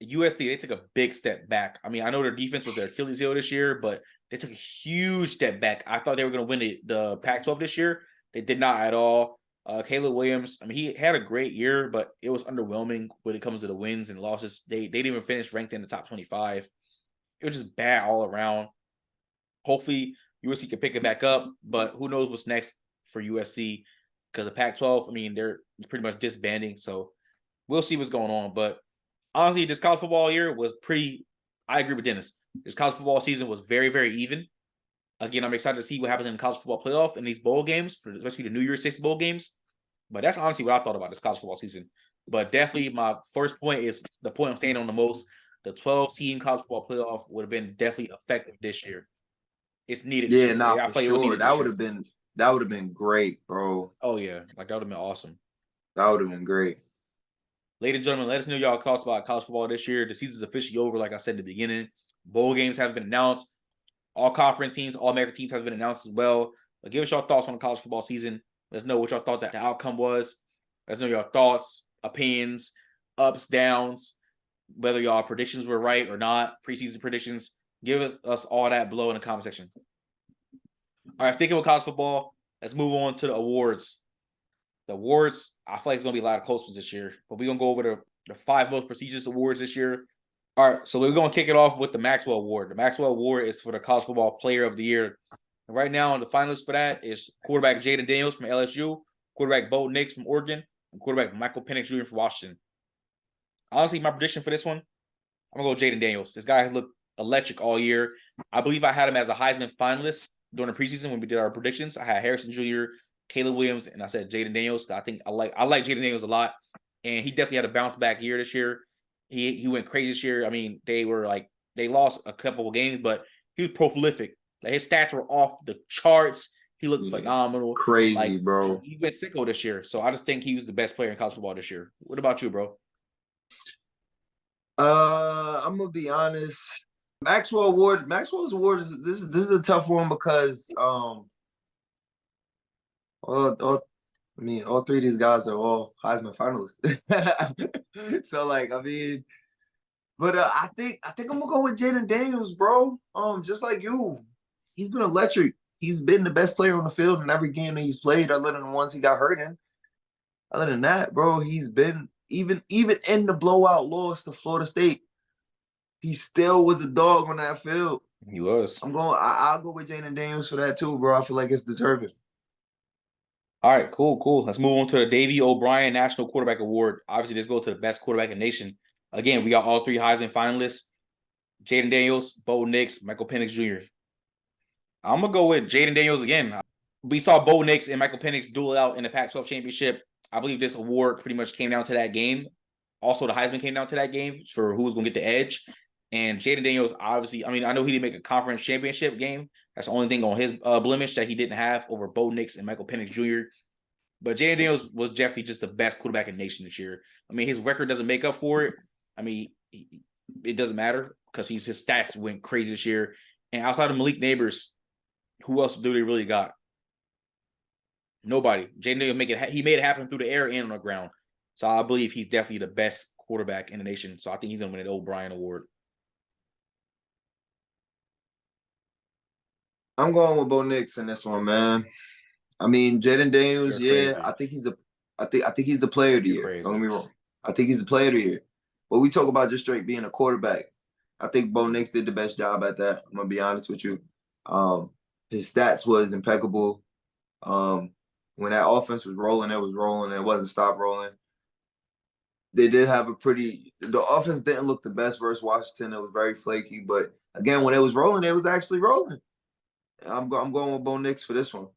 USC, they took a big step back. I mean, I know their defense was their Achilles heel this year, but they took a huge step back. I thought they were going to win the Pac-12 this year. They did not at all. Caleb Williams, I mean, he had a great year, but it was underwhelming when it comes to the wins and losses. They didn't even finish ranked in the top 25. It was just bad all around. Hopefully, USC can pick it back up, but who knows what's next for USC because the Pac-12, I mean, they're pretty much disbanding, so we'll see what's going on, but honestly, this college football year was I agree with Dennis. This college football season was very, very even. Again, I'm excited to see what happens in the college football playoff and these bowl games, especially the New Year's Six bowl games. But that's honestly what I thought about this college football season. But definitely my first point is the point I'm staying on the most. The 12-team college football playoff would have been definitely effective this year. It's needed. Yeah, for sure. That would have been great, bro. Oh, yeah. Like, that would have been awesome. That would have been great. Ladies and gentlemen, let us know y'all thoughts about college football this year. The season's officially over, like I said in the beginning. Bowl games have been announced. All conference teams, all American teams have been announced as well. But give us your thoughts on the college football season. Let us know what y'all thought that the outcome was. Let us know your thoughts, opinions, ups, downs, whether y'all predictions were right or not, preseason predictions. Give us all that below in the comment section. All right, sticking with college football, let's move on to the awards. The awards, I feel like it's going to be a lot of close ones this year, but we're going to go over the 5 most prestigious awards this year. All right, so we're going to kick it off with the Maxwell Award. The Maxwell Award is for the College Football Player of the Year. And right now, the finalists for that is quarterback Jaden Daniels from LSU, quarterback Bo Nix from Oregon, and quarterback Michael Penix Jr. from Washington. Honestly, my prediction for this one, I'm going to go Jaden Daniels. This guy has looked electric all year. I believe I had him as a Heisman finalist during the preseason when we did our predictions. I had Harrison Jr., Caleb Williams, and I said Jaden Daniels. I like Jaden Daniels a lot, and he definitely had a bounce back year this year. He went crazy this year. I mean, they lost a couple of games, but he was prolific. Like, his stats were off the charts. He looked phenomenal. Crazy, bro. He went sicko this year, so I just think he was the best player in college football this year. What about you, bro? I'm gonna be honest. Maxwell's Award. This is a tough one because all 3 of these guys are all Heisman finalists. So but I think I'm gonna go with Jaden Daniels, bro. Just like you, he's been electric. He's been the best player on the field in every game that he's played, other than the ones he got hurt in. Other than that, bro, he's been even in the blowout loss to Florida State. He still was a dog on that field. He was. I'll go with Jaden Daniels for that too, bro. I feel like it's deserving. All right, cool. Let's move on to the Davey O'Brien National Quarterback Award. Obviously, this goes to the best quarterback in the nation. Again, we got all 3 Heisman finalists: Jaden Daniels, Bo Nix, Michael Penix Jr. I'm gonna go with Jaden Daniels again. We saw Bo Nix and Michael Penix duel it out in the Pac-12 championship. I believe this award pretty much came down to that game. Also, the Heisman came down to that game for who was going to get the edge. And Jaden Daniels, obviously, I mean, I know he didn't make a conference championship game. That's the only thing on his blemish that he didn't have over Bo Nix and Michael Penix Jr. But Jaden Daniels was definitely just the best quarterback in the nation this year. I mean, his record doesn't make up for it. I mean, it doesn't matter because his stats went crazy this year. And outside of Malik Neighbors, who else do they really got? Nobody. Jaden Daniels he made it happen through the air and on the ground. So I believe he's definitely the best quarterback in the nation. So I think he's gonna win an O'Brien Award. I'm going with Bo Nix in this one, man. I mean, Jaden Daniels, You're yeah, crazy. I think he's the player of the You're year. crazy. Don't get me wrong. I think he's the player of the year. But we talk about just straight being a quarterback. I think Bo Nix did the best job at that. I'm gonna be honest with you. His stats was impeccable. When that offense was rolling, it was rolling. It wasn't stop rolling. They did have the offense didn't look the best versus Washington. It was very flaky. But again, when it was rolling, it was actually rolling. I'm going with Bo Nix for this one.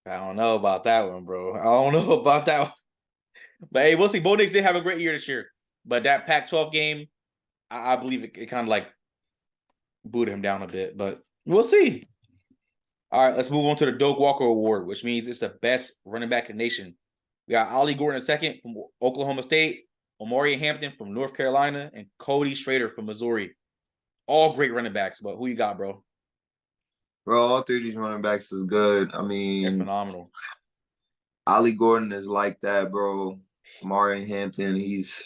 I don't know about that one, bro. I don't know about that one. But hey, we'll see. Bo Nix did have a great year this year. But that Pac-12 game, I believe it kind of like booted him down a bit. But we'll see. All right, let's move on to the Doak Walker Award, which means it's the best running back in the nation. We got Ollie Gordon II from Oklahoma State, Omari Hampton from North Carolina, and Cody Schrader from Missouri. All great running backs, but who you got, bro? Bro, all three of these running backs is good. I They're mean, phenomenal. Ollie Gordon is like that, bro. Amari Hampton, he's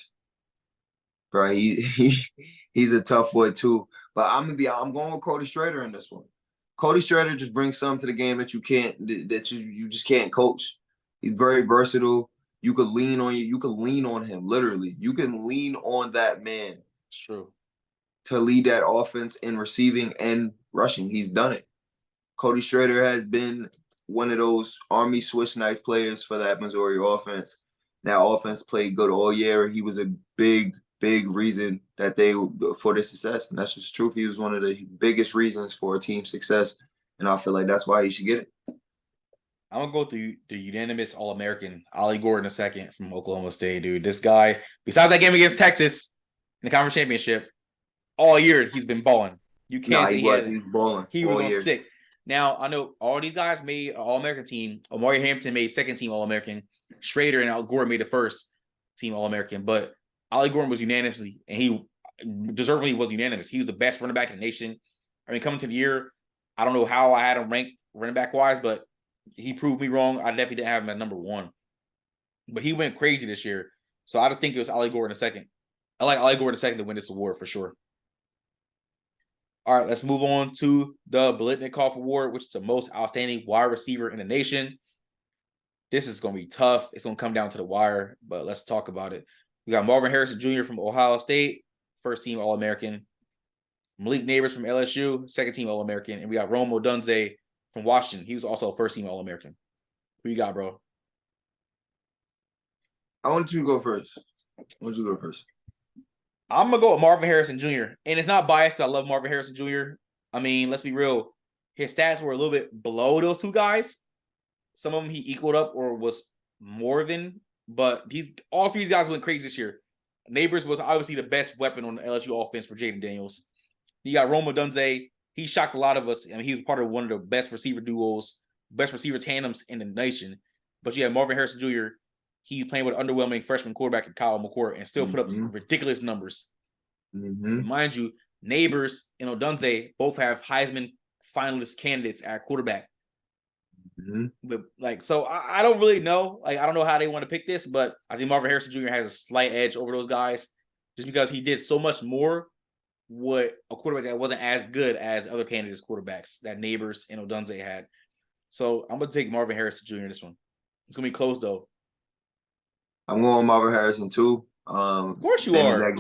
a tough boy too. But I'm going with Cody Schrader in this one. Cody Schrader just brings something to the game that you just can't coach. He's very versatile. You could lean on him, literally. You can lean on that man It's true. to lead that offense in receiving and rushing. He's done it. Cody Schrader has been one of those Army Swiss knife players for that Missouri offense. That offense played good all year. He was a big reason that for their success. And that's just true. He was one of the biggest reasons for a team's success. And I feel like that's why he should get it. I'm gonna go through the unanimous All-American, Ollie Gordon II from Oklahoma State, dude. This guy, besides that game against Texas in the conference championship, all year he's been balling. You can't say he was balling. He was all on year. sick. Now I know all these guys made an All-American team. Omari Hampton made second team All-American. Schrader and Al Gordon made the first team All-American. But Ollie Gordon was unanimously, and he deservedly was unanimous. He was the best running back in the nation. I mean, coming to the year, I don't know how I had him ranked running back wise, but he proved me wrong. I definitely didn't have him at number one. But he went crazy this year. So I just think it was Ollie Gordon II. I like Ollie Gordon II to win this award for sure. All right, let's move on to the Biletnikoff Award, which is the most outstanding wide receiver in the nation. This is going to be tough. It's going to come down to the wire, but let's talk about it. We got Marvin Harrison Jr. from Ohio State, first team All-American. Malik Neighbors from LSU, second team All-American. And we got Rome Odunze from Washington. He was also a first team All-American. Who you got, bro? I want you to go first. I'm going to go with Marvin Harrison Jr. And it's not biased. I love Marvin Harrison Jr. I mean, let's be real. His stats were a little bit below those two guys. Some of them he equaled up or was more than, but all three guys went crazy this year. Neighbors was obviously the best weapon on the LSU offense for Jaden Daniels. You got Rome Odunze. He shocked a lot of us. I mean, he was part of one of the best receiver duos, best receiver tandems in the nation. But you have Marvin Harrison Jr. He's playing with an underwhelming freshman quarterback in Kyle McCourt and still put up some ridiculous numbers. Mind you, Neighbors and Odunze both have Heisman finalist candidates at quarterback. But so I don't really know. I don't know how they want to pick this, but I think Marvin Harrison Jr. has a slight edge over those guys just because he did so much more with a quarterback that wasn't as good as other candidates' quarterbacks that Neighbors and Odunze had. So I'm going to take Marvin Harrison Jr. this one. It's going to be close, though. I'm going Marvin Harrison, too. Of course you are.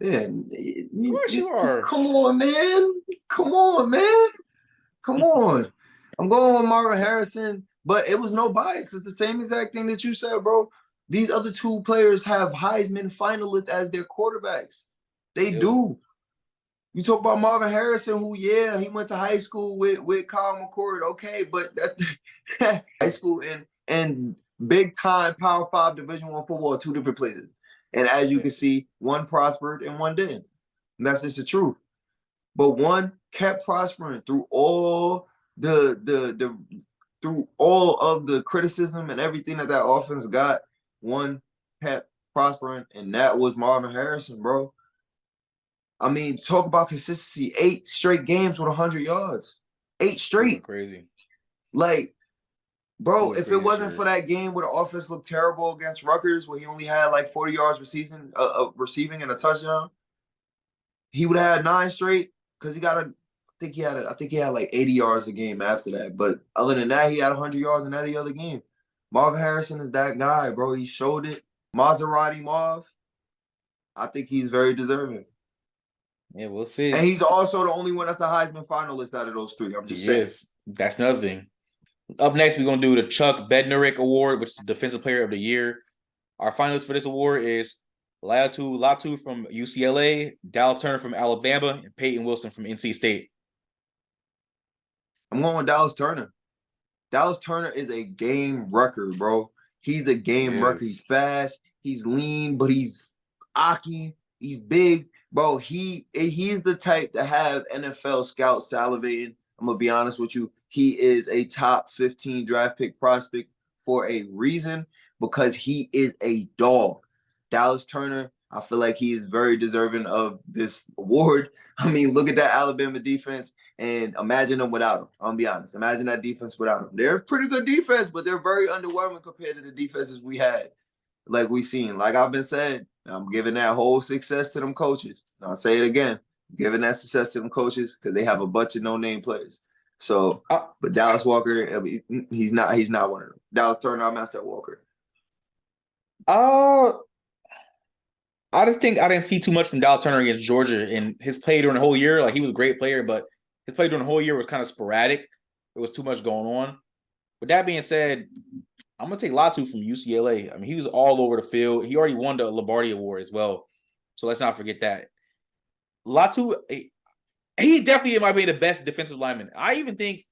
Yeah. Of course you are. Come on, man. Come on. I'm going with Marvin Harrison, but it was no bias. It's the same exact thing that you said, bro. These other two players have Heisman finalists as their quarterbacks. They do. You talk about Marvin Harrison, who, yeah, he went to high school with Kyle McCord. Okay, but that high school and big time Power 5 Division I football are two different places. And as you can see, one prospered and one didn't. And that's just the truth. But one kept prospering through all through all of the criticism and everything that offense got. One kept prospering, and that was Marvin Harrison, bro. I mean, talk about consistency. 8 straight games with 100 yards. 8 straight. Crazy. Like, bro, if it wasn't sure. for that game where the offense looked terrible against Rutgers, where he only had like 40 yards receiving and a touchdown, he would have had 9 straight because I think he had like 80 yards a game after that. But other than that, he had 100 yards in every other game. Marvin Harrison is that guy, bro. He showed it. Maserati Marv, I think he's very deserving. Yeah, we'll see. And he's also the only one that's the Heisman finalist out of those 3. I'm just saying. Yes, that's another thing. Up next, we're going to do the Chuck Bednarik Award, which is the Defensive Player of the Year. Our finalists for this award is Latu from UCLA, Dallas Turner from Alabama, and Peyton Wilson from NC State. I'm going with Dallas Turner. Dallas Turner is a game wrecker, bro. He's a game wrecker. He's fast. He's lean, but he's aki. He's big. Bro, he's the type to have NFL scouts salivating. I'm going to be honest with you. He is a top 15 draft pick prospect for a reason, because he is a dog. Dallas Turner, I feel like he is very deserving of this award. I mean, look at that Alabama defense and imagine them without him. I'm going to be honest. Imagine that defense without him. They're a pretty good defense, but they're very underwhelming compared to the defenses we had. Like we seen. Like I've been saying, I'm giving that whole success to them coaches. And I'll say it again. I'm giving that success to them coaches because they have a bunch of no-name players. So, but Dallas Walker, I mean, he's not one of them. Dallas Turner, I'm at Walker. I just think I didn't see too much from Dallas Turner against Georgia, and his play during the whole year, like he was a great player, but his play during the whole year was kind of sporadic. There was too much going on. With that being said, I'm gonna take Latu from UCLA. I mean, he was all over the field. He already won the Lombardi Award as well, so let's not forget that. Latu, he definitely might be the best defensive lineman. I think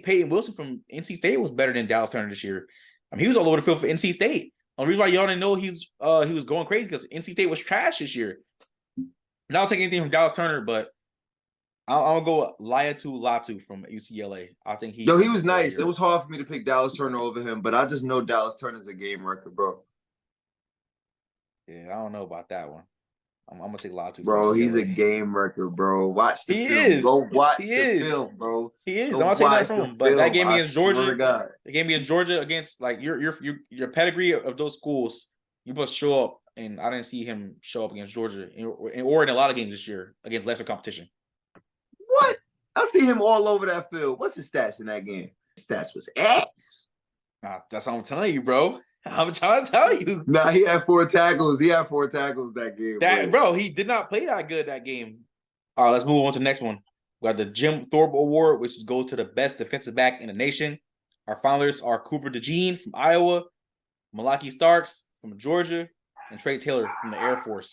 Peyton Wilson from NC State was better than Dallas Turner this year. I mean, he was all over the field for NC State. The reason why y'all didn't know he was going crazy because NC State was trash this year. Not taking anything from Dallas Turner, but I'll go Latu from UCLA. I think he was nice. It was hard for me to pick Dallas Turner over him, but I just know Dallas Turner's a game record, bro. Yeah, I don't know about that one. I'm gonna take Latu. Bro, he's a game record, bro. Watch the film. Go watch the film, bro. He is. I'm not saying that from him. But that game against Georgia, the game against Georgia against like your pedigree of those schools, you must show up. And I didn't see him show up against Georgia or in a lot of games this year against lesser competition. What? I see him all over that field. What's his stats in that game? His stats was X. That's what I'm telling you, bro. I'm trying to tell you. Nah, he had 4 tackles. He had 4 tackles that game. Bro, he did not play that good that game. All right, let's move on to the next one. We got the Jim Thorpe Award, which goes to the best defensive back in the nation. Our finalists are Cooper DeJean from Iowa, Malaki Starks from Georgia, and Trey Taylor from the Air Force.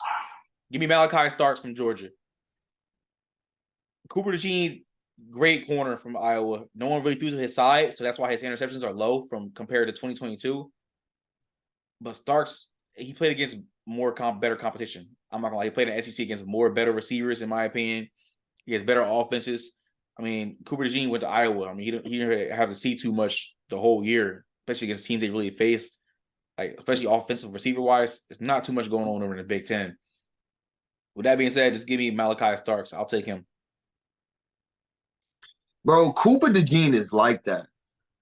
Give me Malachi Starks from Georgia. Cooper DeJean, great corner from Iowa. No one really threw to his side, so that's why his interceptions are low from compared to 2022. But Starks, he played against better competition. I'm not gonna lie, he played in the SEC against better receivers, in my opinion. He has better offenses. I mean, Cooper DeJean went to Iowa. I mean, he didn't have to see too much the whole year, especially against teams they really faced. Like, especially offensive receiver-wise, there's not too much going on over in the Big Ten. With that being said, just give me Malachi Starks. I'll take him. Bro, Cooper DeJean is like that.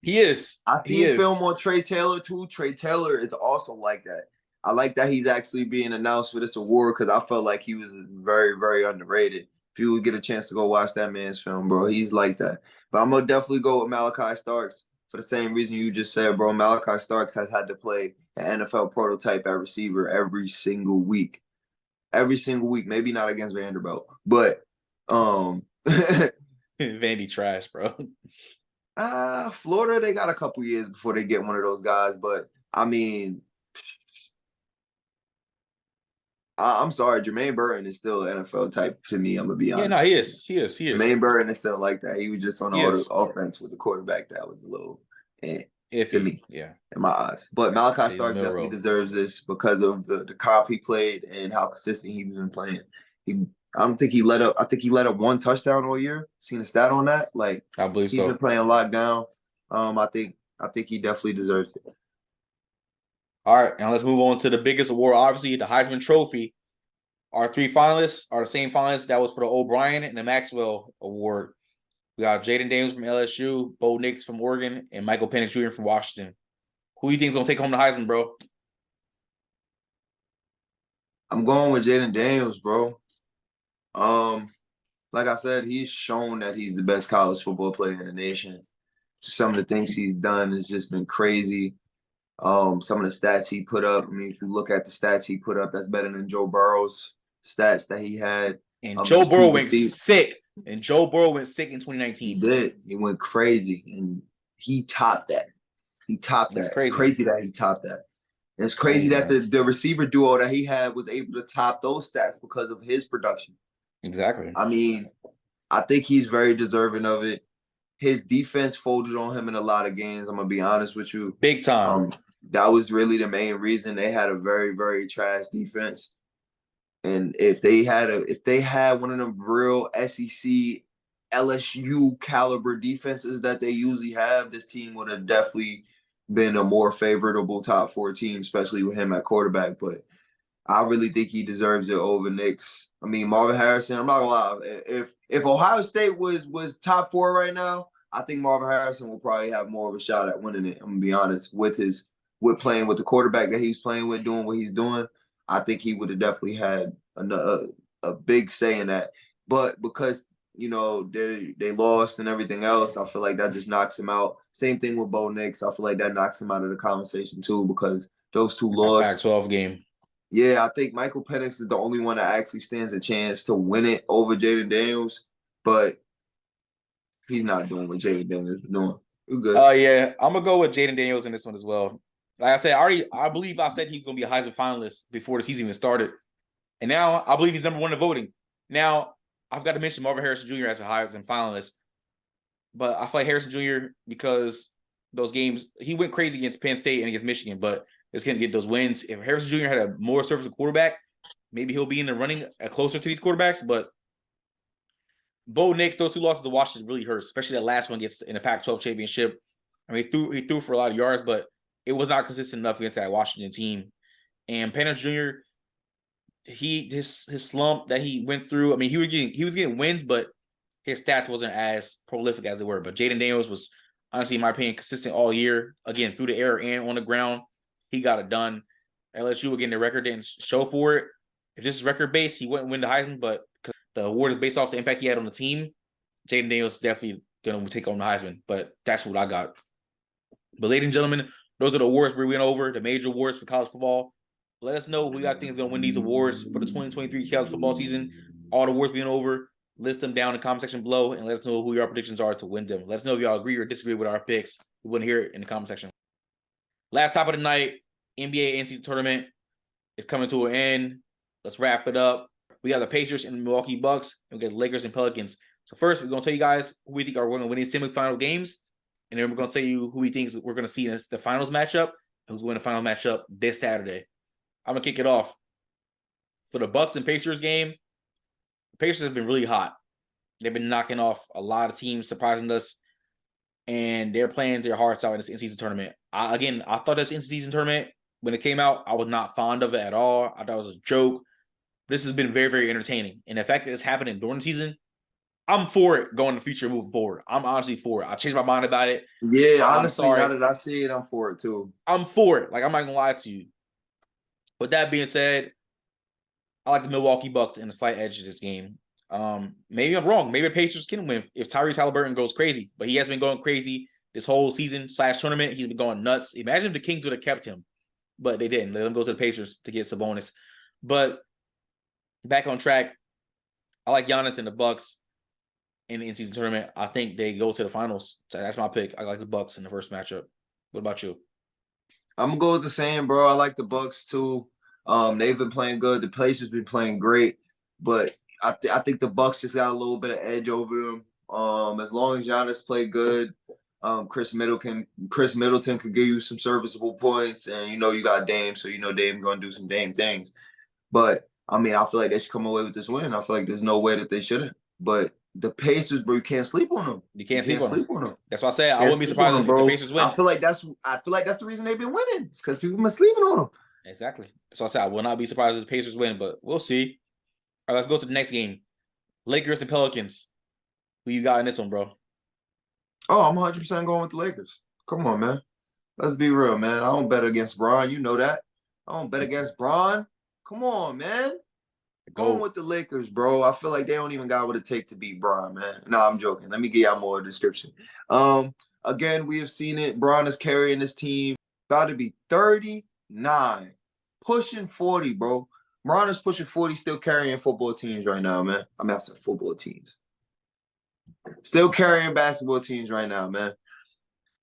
He is. I see film on Trey Taylor, too. Trey Taylor is also like that. I like that he's actually being announced for this award because I felt like he was very, very underrated. If you would get a chance to go watch that man's film, bro, he's like that. But I'm going to definitely go with Malachi Starks for the same reason you just said, bro. Malachi Starks has had to play an NFL prototype at receiver every single week. Every single week. Maybe not against Vanderbilt, but Vandy trash, bro. Florida, they got a couple years before they get one of those guys. But, I mean, I'm sorry, Jermaine Burton is still an NFL type to me. I'm gonna be Yeah, no, honest he with you. is. He is. He is. Jermaine Burton is still like that. He was just on the He is. offense with the quarterback that was a little to Iffy. me Yeah. in my eyes. But Malachi Jalen Starks definitely Milrow. deserves this because of the cop he played and how consistent he's been playing. I don't think he let up. I think he let up one touchdown all year. Seen a stat on that. Like I believe he's been so. playing lockdown. I think he definitely deserves it. All right, now let's move on to the biggest award, obviously, the Heisman Trophy. Our 3 finalists are the same finalists that was for the O'Brien and the Maxwell Award. We got Jaden Daniels from LSU, Bo Nix from Oregon, and Michael Penix Jr. from Washington. Who do you think is going to take home the Heisman, bro? I'm going with Jaden Daniels, bro. Like I said, he's shown that he's the best college football player in the nation. Some of the things he's done has just been crazy. Some of the stats he put up. I mean, if you look at the stats he put up, that's better than Joe Burrow's stats that he had. And Joe his Burrow two went receivers. sick. And Joe Burrow went sick in He 2019. did. He went crazy, and he topped that. He topped That's that. crazy. It's crazy that he topped that. And it's crazy that the receiver duo that he had was able to top those stats because of his production. Exactly. I mean, I think he's very deserving of it. His defense folded on him in a lot of games. I'm gonna be honest with you. Big time. That was really the main reason. They had a very, very trash defense. And if they had one of them real SEC LSU caliber defenses that they usually have, this team would have definitely been a more favorable top 4 team, especially with him at quarterback. But I really think he deserves it over Nix. I mean, Marvin Harrison, I'm not gonna lie. If Ohio State was top 4 right now, I think Marvin Harrison will probably have more of a shot at winning it. I'm gonna be honest, with playing with the quarterback that he's playing with, doing what he's doing. I think he would have definitely had a big say in that. But because they lost and everything else, I feel like that just knocks him out. Same thing with Bo Nix. I feel like that knocks him out of the conversation too because those two lost. Pac-12 game. Yeah, I think Michael Penix is the only one that actually stands a chance to win it over Jaden Daniels, but he's not doing what Jaden Daniels is doing. We're good. Yeah, I'm gonna go with Jaden Daniels in this one as well. Like I said, I believe I said he's gonna be a Heisman finalist before the season even started, and now I believe he's number 1 in voting. Now I've got to mention Marvin Harrison Jr. as a Heisman finalist, but I feel like Harrison Jr. because those games he went crazy against Penn State and against Michigan, but it's gonna get those wins. If Harrison Jr. had a more serviceable quarterback, maybe he'll be in the running closer to these quarterbacks. But Bo Nix, those 2 losses to Washington really hurts, especially that last one gets in the Pac-12 championship. I mean, he threw for a lot of yards, but it was not consistent enough against that Washington team. And Penix Jr., his slump that he went through. I mean, he was getting wins, but his stats wasn't as prolific as they were. But Jaden Daniels was honestly, in my opinion, consistent all year. Again, through the air and on the ground, he got it done. LSU again, the record didn't show for it. If this is record based, he wouldn't win the Heisman, but the award is based off the impact he had on the team. Jaden Daniels is definitely going to take on the Heisman, but that's what I got. But ladies and gentlemen, those are the awards we went over, the major awards for college football. Let us know who y'all think is going to win these awards for the 2023 college football season. All the awards we went over, list them down in the comment section below, and let us know who your predictions are to win them. Let us know if y'all agree or disagree with our picks. We want to hear it in the comment section. Last top of the night, NBA NCAA tournament is coming to an end. Let's wrap it up. We got the Pacers and the Milwaukee Bucks, and we got the Lakers and Pelicans. So first, we're going to tell you guys who we think are going to win these semifinal games, and then we're going to tell you who we think we're going to see in the finals matchup, and who's winning the final matchup this Saturday. I'm going to kick it off. For the Bucks and Pacers game, the Pacers have been really hot. They've been knocking off a lot of teams, surprising us, and they're playing their hearts out in this in-season tournament. I thought this in-season tournament, when it came out, I was not fond of it at all. I thought it was a joke. This has been very, very entertaining. And the fact that it's happening during the season, I'm for it going in the future moving forward. I'm honestly for it. I changed my mind about it. Yeah, honestly, now that I see it, I'm for it too. I'm for it. Like, I'm not going to lie to you. With that being said, I like the Milwaukee Bucks in a slight edge of this game. Maybe I'm wrong. Maybe the Pacers can win if Tyrese Halliburton goes crazy. But he has been going crazy this whole season / tournament. He's been going nuts. Imagine if the Kings would have kept him. But they didn't. Let him go to the Pacers to get Sabonis. But back on track, I like Giannis and the Bucks in the in-season tournament. I think they go to the finals. So that's my pick. I like the Bucks in the first matchup. What about you? I'm gonna go with the same, bro. I like the Bucks too. They've been playing good. The Pacers been playing great, but I think the Bucks just got a little bit of edge over them. As long as Giannis play good, Chris Middleton could give you some serviceable points, and you got Dame, so Dame gonna do some Dame things. But I mean, I feel like they should come away with this win. I feel like there's no way that they shouldn't. But the Pacers, bro, you can't sleep on them. You can't sleep on them. That's why I said I Can't wouldn't be sleep surprised on if them, the bro. Pacers win. I feel like that's the reason they've been winning. It's because people been sleeping on them. Exactly. So I said I will not be surprised if the Pacers win, but we'll see. All right, let's go to the next game. Lakers and Pelicans. Who you got in this one, bro? Oh, I'm 100% going with the Lakers. Come on, man. Let's be real, man. I don't bet against Bron. You know that. I don't bet against Bron. Come on, man. Going with the Lakers, bro. I feel like they don't even got what it take to beat Bron, man. No, I'm joking. Let me give y'all more description. Again, we have seen it. Bron is carrying this team. About to be 39. Pushing 40, bro. Bron is pushing 40, still carrying football teams right now, man. I said football teams. Still carrying basketball teams right now, man.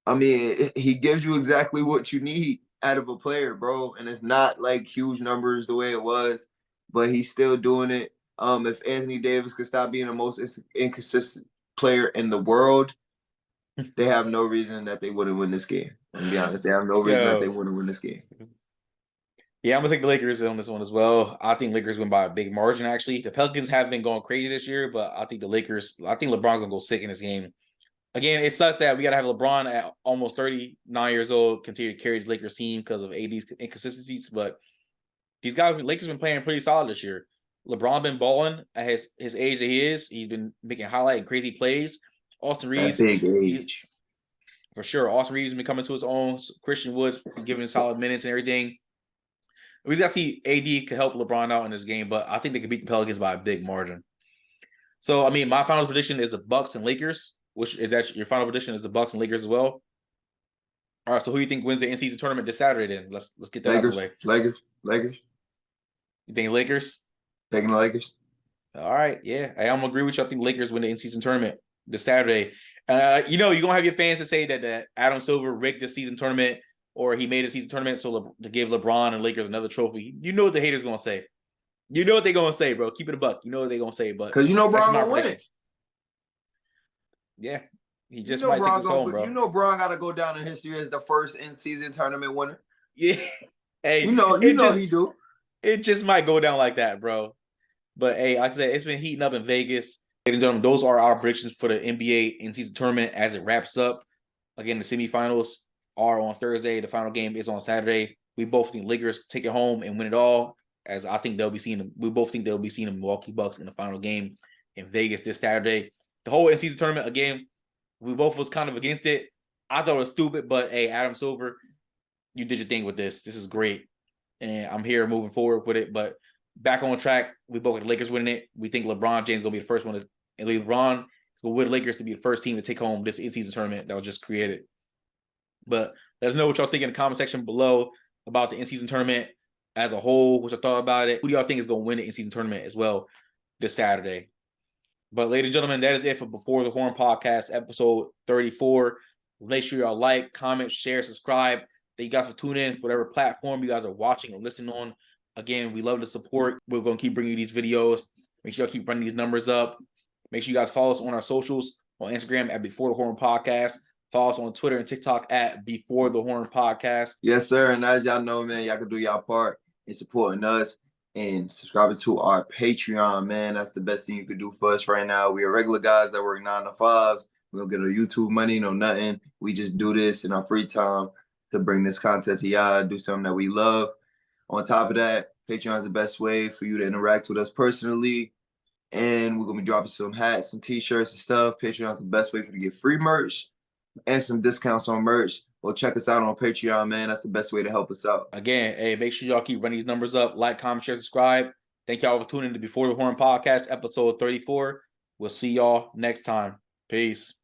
I mean, he gives you exactly what you need out of a player, bro. And it's not like huge numbers the way it was, but he's still doing it. If Anthony Davis could stop being the most inconsistent player in the world, they have no reason that they wouldn't win this game. To be honest, they have no reason that they wouldn't win this game. Yeah, I'm gonna take the Lakers on this one as well. I think Lakers win by a big margin. Actually, the Pelicans have been going crazy this year, but I think LeBron's gonna go sick in this game. Again, it sucks that we gotta have LeBron at almost 39 years old continue to carry his Lakers team because of AD's inconsistencies. But these guys, Lakers been playing pretty solid this year. LeBron been balling at his age that he is. He's been making highlight and crazy plays. Austin Reeves, at big age, for sure. Austin Reeves has been coming to his own. Christian Wood's giving solid minutes and everything. We just got to see AD could help LeBron out in this game, but I think they could beat the Pelicans by a big margin. So, I mean, my final prediction is the Bucks and Lakers, which is that your final prediction is the Bucks and Lakers as well. All right, so who do you think wins the in-season tournament this Saturday then? Let's get that out of the way. Lakers. You think Lakers? Taking the Lakers. All right, yeah. I'm going to agree with you. I think Lakers win the in-season tournament this Saturday. You're going to have your fans to say that Adam Silver rigged the season tournament or he made a season tournament to give LeBron and Lakers another trophy. You know what the haters going to say. You know what they're going to say, bro. Keep it a buck. You know what they're going to say. But because Bron going to win it. Yeah. He just might take this home, bro. Bron got to go down in history as the first in-season tournament winner. Yeah. Hey, he do. It just might go down like that, bro. But, hey, like I said, it's been heating up in Vegas. Ladies and gentlemen, those are our predictions for the NBA in-season tournament as it wraps up. Again, the semifinals are on Thursday. The final game is on Saturday. We both think Lakers take it home and win it all, as I think we both think they'll be seeing the Milwaukee Bucks in the final game in Vegas this Saturday. The whole in-season tournament, again, we both was kind of against it. I thought it was stupid, but hey, Adam Silver, you did your thing with this. This is great. And I'm here moving forward with it. But back on track, we both got the Lakers winning it. We think LeBron James is going to be the first one and LeBron is going to win the Lakers to be the first team to take home this in-season tournament that was just created. But let us know what y'all think in the comment section below about the in-season tournament as a whole, what y'all thought about it. Who do y'all think is going to win the in-season tournament as well this Saturday? But ladies and gentlemen, that is it for Before the Horn Podcast, episode 34. Make sure y'all like, comment, share, subscribe. Thank you guys for tuning in for whatever platform you guys are watching or listening on. Again, we love the support. We're going to keep bringing you these videos. Make sure y'all keep running these numbers up. Make sure you guys follow us on our socials, on Instagram at Before the Horn Podcast. Follow us on Twitter and TikTok at Before the Horn Podcast. Yes, sir. And as y'all know, man, y'all can do y'all part in supporting us and subscribing to our Patreon, man. That's the best thing you could do for us right now. We are regular guys that work 9 to 5s. We don't get our YouTube money, no nothing. We just do this in our free time to bring this content to y'all, do something that we love. On top of that, Patreon is the best way for you to interact with us personally. And we're going to be dropping some hats, some t-shirts and stuff. Patreon is the best way for you to get free merch and some discounts on merch. Well, check us out on Patreon, man. That's the best way to help us out. Again, hey, make sure y'all keep running these numbers up. Like, comment, share, subscribe. Thank y'all for tuning in to Before the Horn Podcast, episode 34. We'll see y'all next time. Peace.